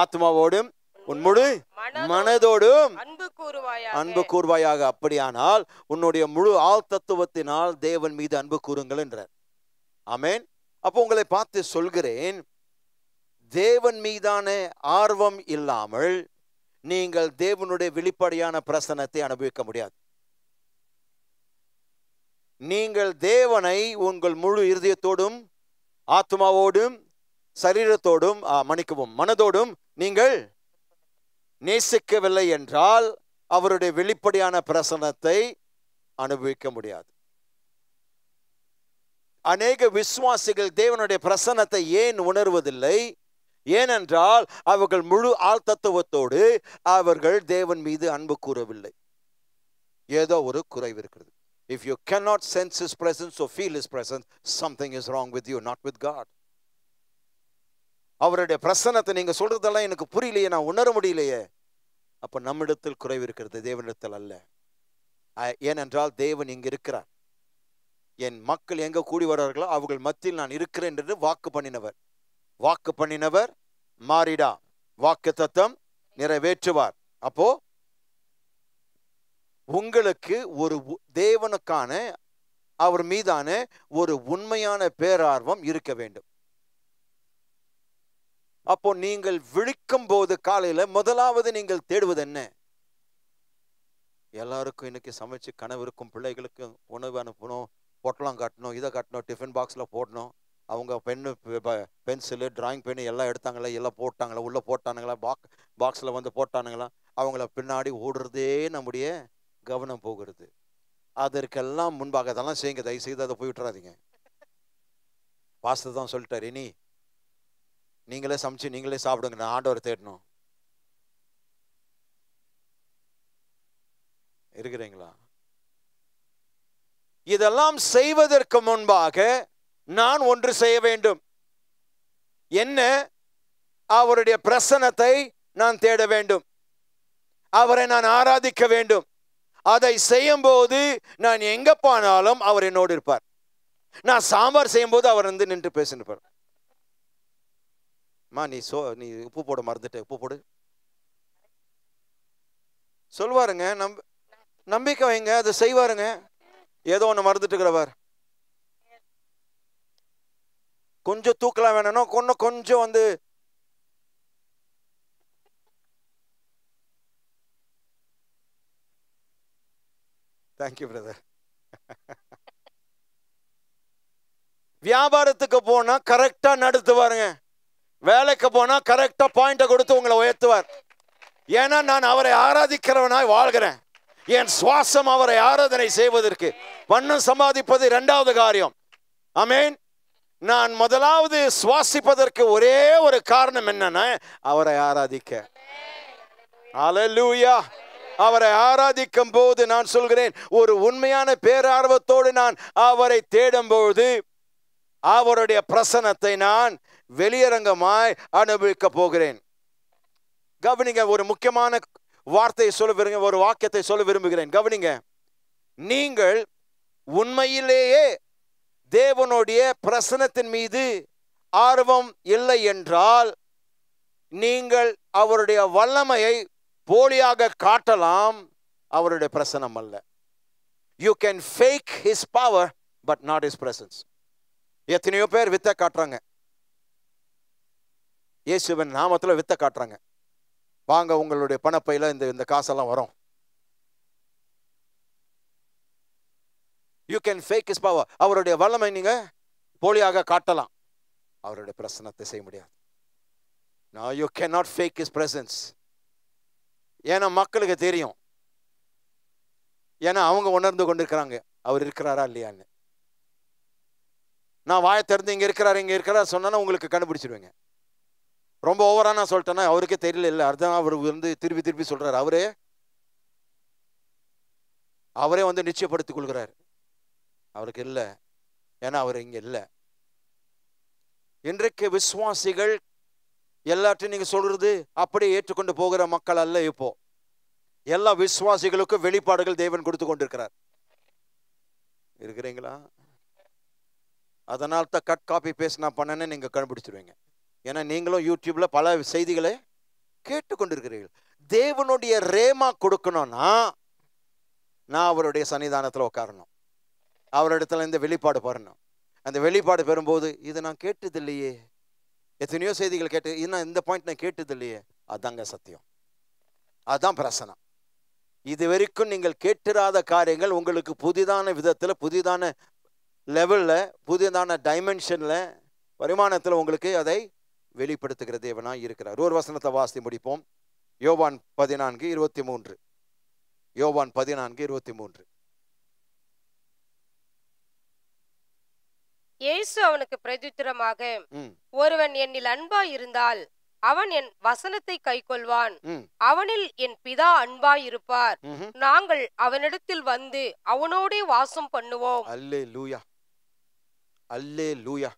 ஆத்மாவோடும் உன் முழு மனதோடும் அன்பு கூறுவாயாக. அப்படியானால் உன்னுடைய முழு ஆள் தத்துவத்தினால் தேவன் மீது அன்பு கூறுங்கள் என்றார். ஆமென். அப்போ உங்களை பார்த்து சொல்கிறேன், தேவன் மீதான ஆர்வம் இல்லாமல் நீங்கள் தேவனுடைய வெளிப்படையான பிரசன்னத்தை அனுபவிக்க முடியாது. நீங்கள் தேவனை உங்கள் முழு இருதயத்தோடும் ஆத்மாவோடும் சரீரத்தோடும் மனதோடும் நீங்கள் நேசிக்கவில்லை என்றால் அவருடைய வெளிப்படையான பிரசன்னத்தை அனுபவிக்க முடியாது. அநேக விசுவாசிகள் தேவனுடைய பிரசன்னத்தை ஏன் உணர்வதில்லை? ஏனென்றால் அவர்கள் முழு ஆள் தத்துவத்தோடு அவர்கள் தேவன் மீது அன்பு கூறவில்லை. ஏதோ ஒரு குறைவு இருக்கிறது. If you cannot sense His presence or feel His presence, something is wrong with you, not with God. அவருடைய பிரசன்னத்தை நீங்க சொல்றதெல்லாம் எனக்கு புரியலையே, நான் உணர முடியலையே. அப்ப நம்மிடத்தில் குறைவு இருக்கிறது, தேவனிடத்தில் அல்ல. ஏனென்றால் தேவன் இங்க இருக்கிறார். என் மக்கள் எங்க கூடி வர்றார்களோ அவர்கள் மத்தியில் நான் இருக்கிறேன் என்று வாக்கு பண்ணினவர் மாறிடா, வாக்கு தத்தம் நிறைவேற்றுவார். அப்போ உங்களுக்கு ஒரு தேவனுக்கான அவர் மீதான ஒரு உண்மையான பேரார்வம் இருக்க வேண்டும். அப்போ நீங்கள் விழிக்கும் போது காலையில முதலாவது நீங்கள் தேடுவது என்ன? எல்லாருக்கும் இன்னைக்கு சமைச்சு கணவருக்கும் பிள்ளைகளுக்கும் உணவு அனுப்பணும், பொட்டலம் காட்டணும், இதை காட்டணும், டிஃபன் பாக்ஸ்ல போடணும். அவங்க பென்சிலு டிராயிங் பென்னு எல்லாம் எடுத்தாங்களா, எல்லாம் போட்டாங்களா, உள்ள போட்டானுங்களா, பாக்ஸ்ல வந்து போட்டானுங்களா, அவங்கள பின்னாடி ஓடுறதே நம்முடைய கவனம் போகிறது. அதற்கெல்லாம் முன்பாக அதெல்லாம் செய்யுங்க, தயவு செய்து அதை போய் விட்டுறாதீங்க. பாஸ்டர் தான் சொல்லிட்டாரு, இனி நீங்களே சமைச்சு நீங்களே சாப்பிடுங்க, நான் ஆண்டவரை தேடணும். இருக்கிறீங்களா? இதெல்லாம் செய்வதற்கு முன்பாக நான் ஒன்று செய்ய வேண்டும். என்ன? அவருடைய பிரசன்னத்தை நான் தேட வேண்டும், அவரை நான் ஆராதிக்க வேண்டும். அதை செய்யும் போது நான் எங்க போனாலும் அவர் என்னோடு இருப்பார். நான் சாம்பார் செய்யும் போது அவர் வந்து நின்று பேசிருப்பார். நீ உப்பு போட மறந்துட்ட, உப்பு போடு சொல்வாருங்க. நம்பிக்கை வைங்க, அது செய்வாருங்க. ஏதோ ஒண்ணு மறந்துட்டு இருக்கிறவர், கொஞ்சம் தூக்கலாம் வேணும்னா கொஞ்சம் வந்து தேங்க்யூ பிரதர். வியாபாரத்துக்கு போனா கரெக்டா நடத்துவாருங்க. வேலைக்கு போனா கரெக்டா பாயிண்ட கொடுத்து உங்களை உயர்த்துவார். ஏன்னா நான் அவரை ஆராதிக்கிறவனாய் வாழ்கிறேன். என் சுவாசம் அவரை ஆராதனை செய்வதற்கு. பணம் சம்பாதிப்பது இரண்டாவது காரியம். ஆமென். நான் முதலாவது சுவாசிப்பதற்கு ஒரே ஒரு காரணம் என்னன்னா அவரை ஆராதிக்க. அல்லேலூயா. அவரை ஆராதிக்கும் போது நான் சொல்கிறேன், ஒரு உண்மையான பேரார்வத்தோடு நான் அவரை தேடும்போது அவருடைய பிரசன்னத்தை நான் வெளியரங்கமாய் அனுபவிக்க போகிறேன். கவனிங்க, ஒரு முக்கியமான வார்த்தையை சொல்ல விரும்புகிறேன், ஒரு வாக்கியத்தை சொல்ல விரும்புகிறேன். கவனிங்க, நீங்கள் உண்மையிலேயே தேவனுடைய பிரசன்னத்தின் மீது ஆர்வம் இல்லை என்றால் நீங்கள் அவருடைய வல்லமையை போலியாக காட்டலாம், அவருடைய பிரசன்னம் அல்ல. You can fake his power but not his presence. எத்தனையோ பேர் வித்தை காட்டுறாங்க, இயேசுவின் நாமத்துல வித்தை காட்டுறாங்க. வாங்க, உங்களுடைய பணப்பையில இந்த காசெல்லாம் வரும். You can fake his power. அவருடைய வல்லமை நீங்க போலியாக காட்டலாம், அவருடைய பிரசன்னத்தை செய்ய முடியாது. No, you cannot fake his presence. ஏன்னா மக்களுக்கு தெரியும், ஏன்னா அவங்க உணர்ந்து கொண்டிருக்கிறாங்க அவர் இருக்கிறாரா இல்லையான்னு. நான் வாயை திறந்து இங்க இருக்கிறார் சொன்னா உங்களுக்கு கண்டுபிடிச்சிருவீங்க. ரொம்ப ஓவரா நான் சொல்லிட்டேன்னா அவருக்கே தெரியல, இல்லை அர்த்தம் அவர் திருப்பி சொல்றாரு. அவரே வந்து நிச்சயப்படுத்திக் கொள்கிறார், அவருக்கு இல்லை, ஏன்னா அவர் இங்க இல்லை. இன்றைக்கு விசுவாசிகள் எல்லாத்தையும் நீங்க சொல்றது அப்படியே ஏற்றுக்கொண்டு போகிற மக்கள் அல்ல. இப்போ எல்லா விசுவாசிகளுக்கும் வெளிப்பாடுகள் தேவன் கொடுத்து கொண்டிருக்கிறார். இருக்கிறீங்களா? அதனால தான் கட் காப்பி பேஸ்ட் நான் பண்ணேன்னு நீங்க கண்டுபிடிச்சிருவீங்க. ஏன்னா நீங்களும் யூடியூப்ல பல செய்திகளை கேட்டுக்கொண்டிருக்கிறீர்கள். தேவனுடைய ரேமா கொடுக்கணும்னா நான் அவருடைய சன்னிதானத்தில் உட்காரணும், அவரிடத்துல இந்த வெளிப்பாடு பெறணும். அந்த வெளிப்பாடு பெறும்போது இதை நான் கேட்டது இல்லையே, எத்தனையோ செய்திகள் கேட்டு இன்னும் இந்த பாயிண்ட் நான் கேட்டது இல்லையே, அதாங்க சத்தியம், அதான் பிரசனம். இது வரைக்கும் நீங்கள் கேட்டிராத காரியங்கள் உங்களுக்கு புதிதான விதத்தில், புதிதான லெவல்ல, புதிதான டைமென்ஷன்ல, வருமானத்தில் உங்களுக்கு அதை வெளிப்படுத்துகிற தேவனாய் இருக்கிறார். ஒரு வசனத்தை வாசி முடிப்போம். யோவான் 14:23. யோவான் 14:23. இயேசு அவனுக்கு பிரதியுத்தரமாக, ஒருவன் என்னில் அன்பாய் இருந்தால் அவன் என் வசனத்தை கைக்கொள்வான், அவனில் என் பிதா அன்பாய் இருப்பார், நாங்கள் அவனிடத்தில் வந்து அவனோடே வாசம் பண்ணுவோம். அல்லேலூயா, அல்லேலூயா.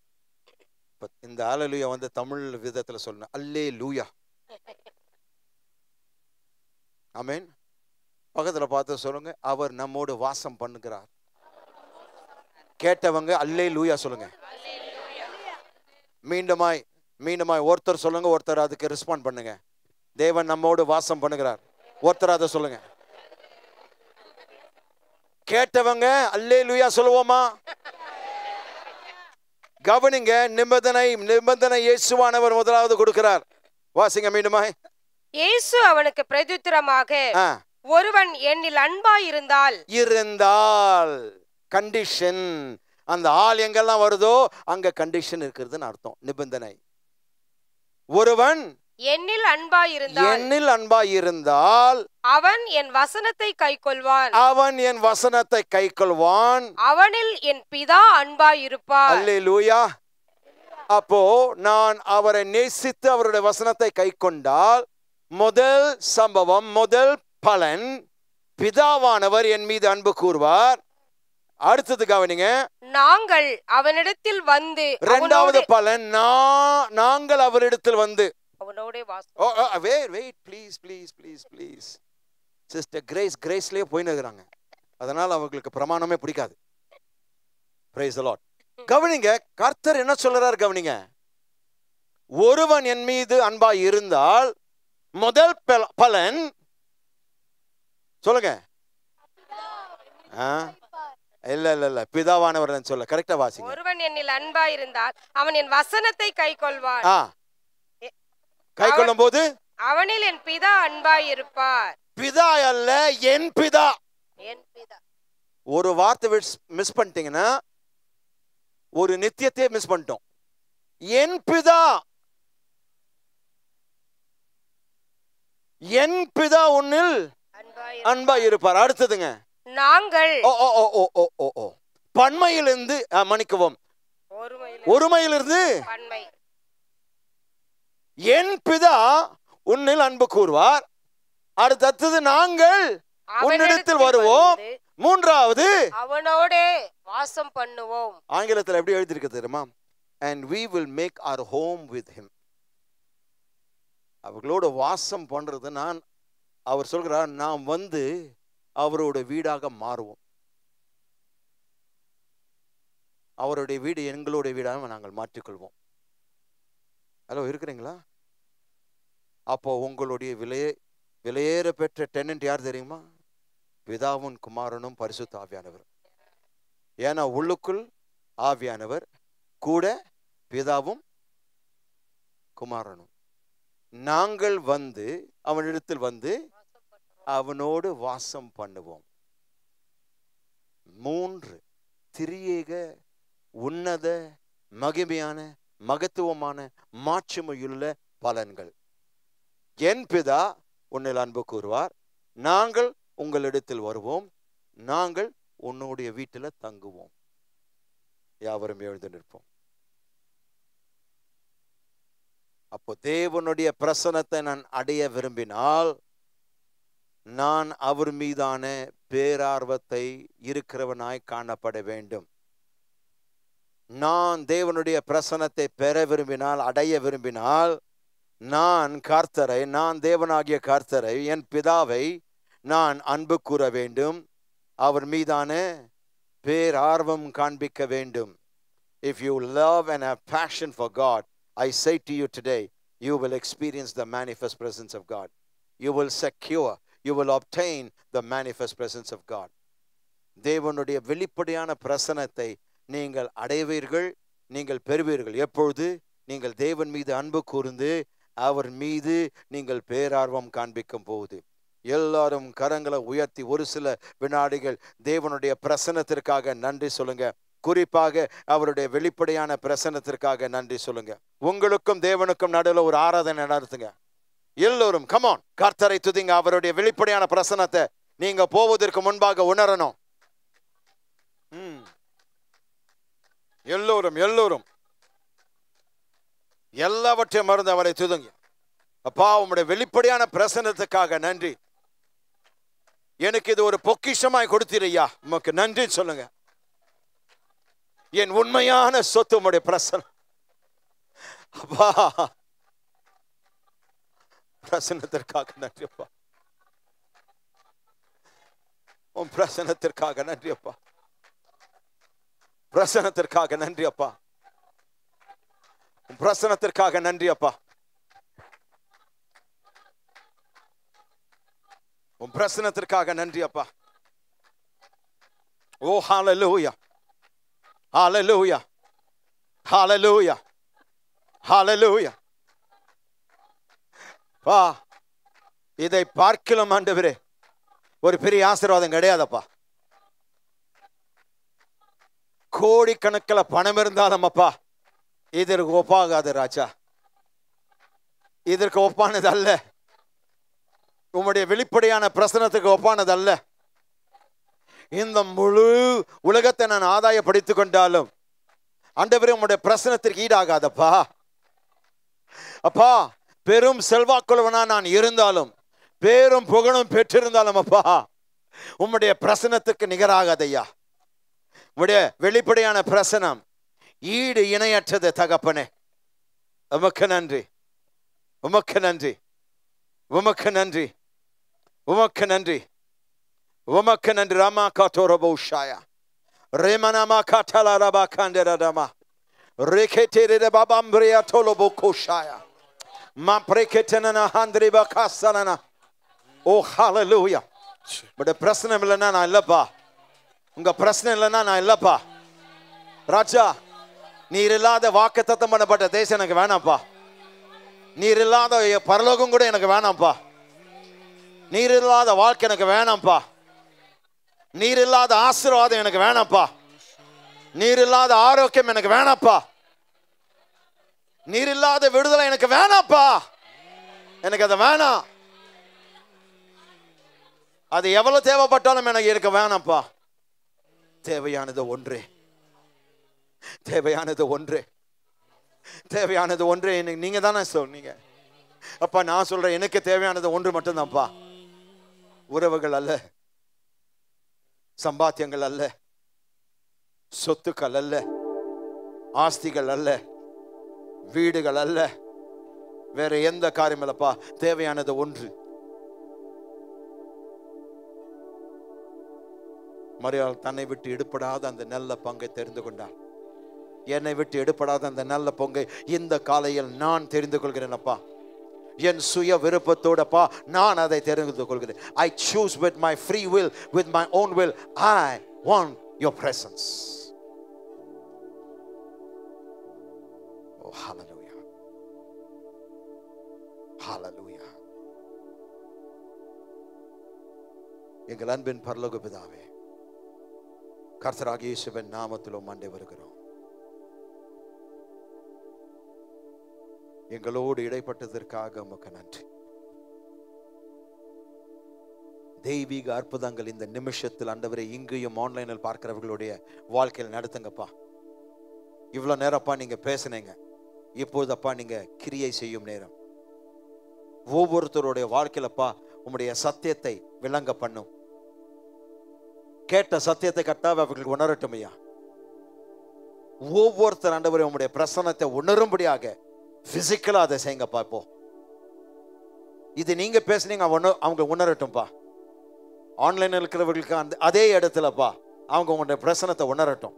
இந்த அல்லேலூயா வந்து தமிழ் விதத்துல சொல்லணும், அல்லேலூயா. ஆமென். பக்கத்துல பார்த்து சொல்லுங்க, அவர் நம்மோடு வாசம் பண்ணுகிறார். கேட்டவங்க அல்லேலூயா சொல்லுங்க. மீண்டுமாய் ஒருத்தர் சொல்லுங்க, ஒருத்தர் அதுக்கு ரெஸ்பாண்ட் பண்ணுங்க. தேவன் நம்மோடு வாசம் பண்ணுகிறார். ஒருத்தர் அதை சொல்லுங்க. கேட்டவங்க அல்லேலூயா சொல்லுவோமா? கவனிங்க, நிபந்தனை இயேசுவானவர் முதலாவது கொடுக்கிறார். வாசிங்க மீண்டுமாய். இயேசு அவனுக்கு பிரதியுத்தரமாக, ஒருவன் என்னில் அன்பாய் இருந்தால் கண்டிஷன், அந்த ஆள் எங்கெல்லாம் வருதோ அங்க கண்டிஷன் இருக்கிறதுன்னு அர்த்தம். நிபந்தனை. ஒருவன் என்னில் அன்பாய் இருந்தால் அவன் என் வசனத்தை கைக்கொள்வான், அவனில் என் பிதா அன்பாய் இருப்பார். அல்லேலூயா. அப்போ நான் அவரை நேசித்து அவருடைய வசனத்தை கைக்கொண்டால் முதல் சம்பவம், முதல் பலன், பிதாவானவர் என் மீது அன்பு கூர்வார். அடுத்தது கவனிங்க, நாங்கள் அவனிடத்தில் வந்து, இரண்டாவது பலன், நாங்கள் அவரிடத்தில் வந்து அவனோடே வாசம். Wait please. சிஸ்டர் கிரேஸ்லயே போயினுக்குறாங்க, அதனால அவங்களுக்கு பிரமாணமே பிடிக்காது. Praise the Lord. கவனிங்க, கர்த்தர் என்ன சொல்றார் கவனிங்க. ஒருவன் என் மீது அன்பாய் இருந்தால் முதல் பலன் சொல்லுங்க. இல்ல பிதாவானவர் சொல்ல, கரெக்டா வாசிங்க. ஒருவன் என்னில் அன்பாய் இருந்தால் அவன் என் வசனத்தை கைக்கொள்வான், கைக்கொள்ளும் போது அவனில் என் பிதா அன்பாய் இருப்பார். பிதா அல்ல, என் பிதா. ஒரு வார்த்தை மிஸ் பண்ணிட்டீங்கன்னா ஒரு நித்தியத்தை மிஸ் பண்ணிட்டோம். என் பிதா, என் பிதா உன்னில் அன்பா இருப்பார். அடுத்ததுங்க, நாங்கள் ஓ ஓ ஓ ஓ ஓ ஓ ஓ பன்மையிலிருந்து மன்னிக்கவும், ஒருமையிலிருந்து பன்மை. என் பிதா உன்னில் அன்பு கூறுவார். அடுத்தது நாங்கள் உன்னிடத்தில் வருவோம். மூன்றாவது அவனோடே வாசம் பண்ணுவோம். ஆங்கிலத்தில் எப்படி எழுதியிருக்கு தெரியுமா? and we will make our home with him. அவர்களோட வாசம் பண்றது, அவர் சொல்கிறார், நாம் வந்து அவரோட வீடாக மாறுவோம். அவருடைய வீடு எங்களுடைய வீடாக நாங்கள் மாற்றிக்கொள்வோம். ஹலோ, இருக்கிறீங்களா? அப்போ உங்களுடைய விலையேற பெற்ற டெனன்ட் யார் தெரியுமா? பிதாவும் குமாரனும் பரிசுத்த ஆவியானவர். ஏன்னா உள்ளுக்குள் ஆவியானவர் கூட பிதாவும் குமாரனும். நாங்கள் வந்து அவனிடத்தில் வந்து அவனோடு வாசம் பண்ணுவோம். 3 திரியேக உன்னத மகிமையான மகத்துவமான மாட்சிமையுள்ள பலன்கள். என் பிதா உன்னில் அன்பு கூறுவார், நாங்கள் உங்களிடத்தில் வருவோம், நாங்கள் உன்னுடைய வீட்டில் தங்குவோம். யாவரும் எழுந்து நிற்போம். அப்போ தேவனுடைய பிரசன்னத்தை நான் அடைய விரும்பினால் நான் அவர் மீதான பேரார்வத்தை இருக்கிறவனாய் காணப்பட வேண்டும். நான் தேவனுடைய பிரசன்னத்தை பெற விரும்பினால், அடைய விரும்பினால், நான் கர்த்தரை, நான் தேவனாகிய கர்த்தரை, என் பிதாவை நான் அன்பு கூற வேண்டும். அவர் மீதான பேரார்வம் காண்பிக்க வேண்டும். If you love and have passion for God, I say to you today, you will experience the manifest presence of God. You will secure, you will obtain the manifest presence of God. தேவனுடைய வெளிப்படையான பிரசன்னத்தை நீங்கள் அடைவீர்கள், நீங்கள் பெறுவீர்கள். எப்பொழுது? நீங்கள் தேவன் மீது அன்பு கூர்ந்து அவர் மீது நீங்கள் பேரார்வம் காண்பிக்கும் போது. எல்லாரும் கரங்களை உயர்த்தி ஒரு சில வினாடிகள் தேவனுடைய பிரசன்னத்திற்காக நன்றி சொல்லுங்க. குறிப்பாக அவருடைய வெளிப்படையான பிரசன்னத்திற்காக நன்றி சொல்லுங்க. உங்களுக்கும் தேவனுக்கும் நடுவில் ஒரு ஆராதனை நடத்துங்க. எல்லோரும் கமான், கர்த்தரை துதிங்க. அவருடைய வெளிப்படையான பிரசன்னத்தை நீங்க போவதற்கு முன்பாக உணரணும். எல்லோரும் எல்லோரும் எல்லாவற்றையும் மறந்து அவரை துதிங்க. அப்பா, உம்முடைய வெளிப்படையான பிரசன்னத்துக்காக நன்றி. எனக்கு இது ஒரு பொக்கிஷமாய் கொடுத்தீரையா, உமக்கு நன்றி சொல்லுங்க. என் உண்மையான சொத்து உம்முடைய பிரசன்னம். அப்பா, பிரசன்னத்திற்காக நன்றி அப்பா. உன் பிரசன்னத்திற்காக நன்றி அப்பா. பிரசன்னத்திற்காக நன்றி அப்பா. உன் பிரசன்னத்திற்காக நன்றி அப்பா. உன் பிரசன்னத்திற்காக நன்றி அப்பா. ஓ ஹalleluya, ஹalleluya, ஹalleluya, ஹalleluya. பா, இதை பார்க்கலாம் ஆண்டவரே ஒரு பெரிய ஆசீர்வாதம் கிடையாதப்பா. கோடிக்கணக்கில் பணம் இருந்தாலும் அப்பா இதற்கு ஒப்பாகாது ராஜா. இதற்கு ஒப்பானது அல்ல. உம்முடைய வெளிப்படையான பிரசன்னத்துக்கு ஒப்பானது அல்ல. இந்த முழு உலகத்தை நான் ஆதாயப்படுத்திக் கொண்டாலும் ஆண்டவரே உம்முடைய பிரசன்னத்திற்கு ஈடாகாதப்பா. அப்பா, பெரும் செல்வாக்குள்ளவனா நான் இருந்தாலும், பேரும் புகழும் பெற்றிருந்தாலும் அப்பா, உம்முடைய பிரசன்னத்துக்கு நிகராகாதையா. உம்முடைய வெளிப்படையான பிரசனம் ஈடு இணையற்றது தகப்பனே. உமக்கு நன்றி, உமக்கு நன்றி, உமக்கு நன்றி, உமக்கு நன்றி, உமக்கு நன்றி. ராமா காட்டோரபோஷாயா ரேமனாமா காட்டலா ரபா காண்டரடமா ரேகேடேரே பாபாம்ப்ரியா தோலோபோகோஷாயா மா பிரேகேட்டனனா ஹாந்திரிபா காசனனா. ஓ ஹalleluya. பட் பிரச்சனை இல்லைன்னா நான் இல்லப்பா. உங்க பிரச்சனை இல்லைன்னா நான் இல்லப்பா. ராஜா, நீர் இல்லாத வாக்குத்தத்தம் பண்ணப்பட்ட தேசம் எனக்கு வேணாம்ப்பா. நீர் இல்லாத பரலோகம் கூட எனக்கு வேணாம்ப்பா. நீர் இல்லாத வாழ்க்கை எனக்கு வேணாம்ப்பா. நீர் இல்லாத ஆசீர்வாதம் எனக்கு வேணாம்ப்பா. நீர் இல்லாத ஆரோக்கியம் எனக்கு வேணாம்ப்பா. நீர் இல்லாத விடுதலை எனக்கு வேணாம்ப்பா. எனக்கு அதை வேணாம். அது எவ்வளவு தேவைப்பட்டாலும் எனக்கு இருக்க வேணாம்ப்பா. தேவையானது ஒன்றே, தேவையானது ஒன்றே, தேவையானது ஒன்றே. நீங்க தானே சொன்னீங்க. அப்பா நான் சொல்றேன், எனக்கு தேவையானது ஒன்று மட்டும்தான்ப்பா. உறவுகள் அல்ல, சம்பாத்தியங்கள் அல்ல, சொத்துக்கள் அல்ல, ஆஸ்திகள் அல்ல, வீடுகள் அல்ல, வேற எந்த காரியம் இல்லப்பா. தேவையானது ஒன்று. மரியாள் தன்னை விட்டு எடுப்படாத அந்த நல்ல பங்கை தெரிந்து கொண்டாள். என்னை விட்டு எடுப்படாத அந்த நல்ல பங்கை இந்த காலையில் நான் தெரிந்து கொள்கிறேன் அப்பா. என் சுய விருப்பத்தோடப்பா நான் அதை தெரிந்து கொள்கிறேன். I choose with my free will, with my own will. I want your presence. Oh, hallelujah. Hallelujah. எங்கள் அன்பின் பரலோக பிதாவே, கர்த்தராகிய இயேசுவின் நாமத்தில் உம்மாண்டே வருகிறோம். எங்களோடு இடைப்பட்டதற்காக உமக்கு நன்றி. தெய்வீக அற்புதங்கள் இந்த நிமிஷத்தில் ஆண்டவரே இங்கேயும் ஆன்லைனில் பார்க்கிறவர்களுடைய வாழ்க்கையில் நடத்துங்கப்பா. இவ்வளவு நேரப்பா நீங்க பேசுனீங்க, இப்போதப்பா நீங்க கிரியை செய்யும் நேரம். ஒவ்வொருத்தருடைய வாழ்க்கையிலப்பா உம்முடைய சத்தியத்தை விளங்க பண்ணும். கேட்ட சத்தியத்தை கட்டாவே அவர்கள் உணரட்டும் ஐயா. ஒவ்வொருத்தர் ஆண்டவரே உம்முடைய பிரசன்னத்தை உணரும்படியாக பிசிக்கலா அதை செய்யுங்கப்பா. இப்போ இது நீங்க பேசுனீங்க, அவங்க உணரட்டும்பா. ஆன்லைன்ல இருக்கிறவர்களுக்கு அதே இடத்துலப்பா அவங்க உங்களுடைய பிரசன்னத்தை உணரட்டும்.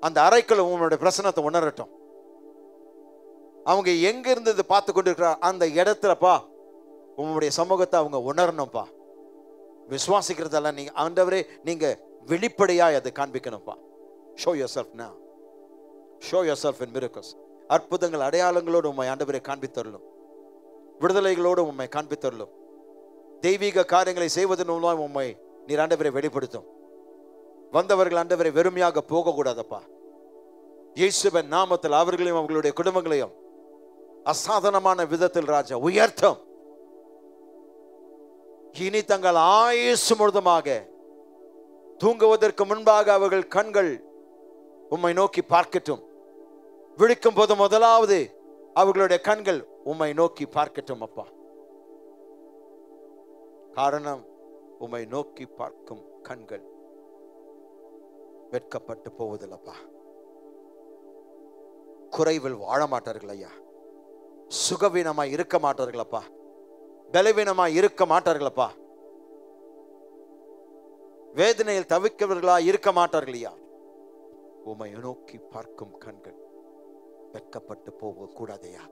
அந்த அறைக்குள்ள உங்களுடைய பிரசன்னத்தை உணரட்டும். அவங்க எங்க இருந்து பார்த்து கொண்டிருக்கிற அந்த இடத்துலப்பா உங்களுடைய சமூகத்தை அவங்க உணரணும்ப்பா. விசுவாசிக்கிறதெல்லாம் நீங்க ஆண்டவரே நீங்க வெளிப்படையா அதை காண்பிக்கணும்ப்பா. Show yourself now. Show yourself in miracles. அற்புதங்கள் அடையாளங்களோடு உம்மை ஆண்டவரை காண்பித்தருளும். விடுதலைகளோடு உம்மை காண்பித்தருளும். தெய்வீக காரியங்களை செய்வதன் மூலம் உம்மை நீர் ஆண்டவரை வெளிப்படுத்தும். வந்தவர்கள் ஆண்டவரை வெறுமையாக போகக்கூடாதப்பா. இயேசுவின் நாமத்தில் அவர்களையும் அவர்களுடைய குடும்பங்களையும் அசாதாரணமான விதத்தில் ராஜா உயர்த்தும். இனி தங்கள் ஆயுசு முழுதுமாக தூங்குவதற்கு முன்பாக அவர்கள் கண்கள் உம்மை நோக்கி பார்க்கட்டும். விழிக்கும் போது முதலாவது அவர்களுடைய கண்கள் உம்மை நோக்கி பார்க்கட்டும் அப்பா. காரணம் உம்மை நோக்கி பார்க்கும் கண்கள் வெட்கப்பட்டு போவதில்லப்பா. குறைவில் வாழ மாட்டார்கள் ஐயா. சுகவீனமாய் இருக்க மாட்டார்களப்பா. பலவீனமாய் இருக்க மாட்டார்களப்பா. வேதனையில் தவிக்கிறவர்களா இருக்க மாட்டார்கள் ஐயா. உம்மை நோக்கி பார்க்கும் கண்கள் வெட்கப்பட்டு போக கூடாதையா.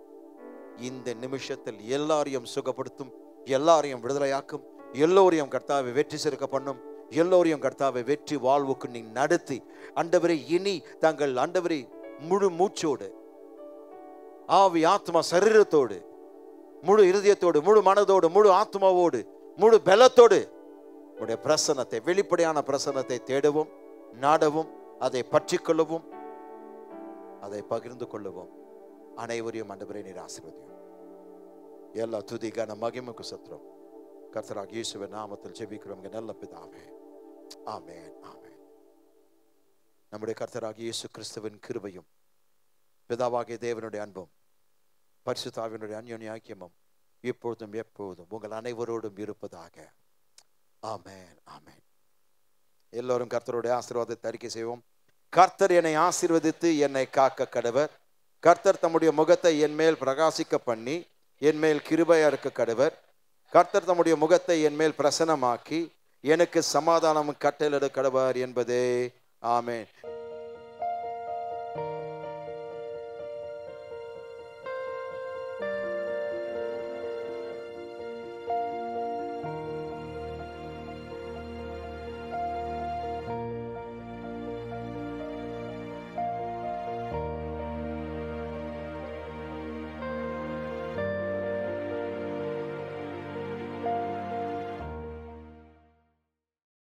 இந்த நிமிஷத்தில் எல்லாரையும் சுகப்படுத்தும், எல்லாரையும் விடுதலையாக்கும், எல்லோரையும் கர்த்தாவை வெற்றி சேர்க்க பண்ணும், எல்லோரையும் கர்த்தாவை வெற்றி வாழ்வுக்கு நீ நடத்தி ஆண்டவரே இனி தங்கள் ஆண்டவரே முழு மூச்சோடு ஆவி ஆத்மா சரீரத்தோடு முழு இருதயத்தோடு முழு மனதோடு முழு ஆத்மாவோடு முழு பலத்தோடு உடைய பிரசன்னத்தை வெளிப்படையான பிரசன்னத்தை தேடவும் நாடவும் அதை பற்றி கொள்ளவும் அதை பகிர்ந்து கொள்ளவும் அனைவரையும் ஆண்டவரே நீர் ஆசீர்வதியும். எல்லா துதி கன மகிமைக்கு சத்ரம் கர்த்தராகிய இயேசுவின் நாமத்தில் ஜெபிக்கிறோம் நல்ல பிதாவே. ஆமென் ஆமென். நம்முடைய கர்த்தராகிய இயேசு கிறிஸ்துவின் கிருபையும் பிதாவாகிய தேவனுடைய அன்பும் பரிசுத்த ஆவியினுடைய அன்யோன்ய ஐக்கியமும் இப்பொழுதும் எப்பொழுதும் உங்கள் அனைவரோடும் இருப்பதாக. ஆமென் ஆமென். எல்லோரும் கர்த்தருடைய ஆசீர்வாதத்தை அறிக்கை செய்வோம். கர்த்தர் என்னை ஆசீர்வதித்து என்னை காக்க கடவர். கர்த்தர் தம்முடைய முகத்தை என் மேல் பிரகாசிக்க பண்ணி என் மேல் கிருபையா இருக்க கடவர். கர்த்தர் தம்முடைய முகத்தை என் மேல் பிரசன்னமாக்கி எனக்கு சமாதானம் கட்டளையிட கடவர் என்பதே. ஆமென்.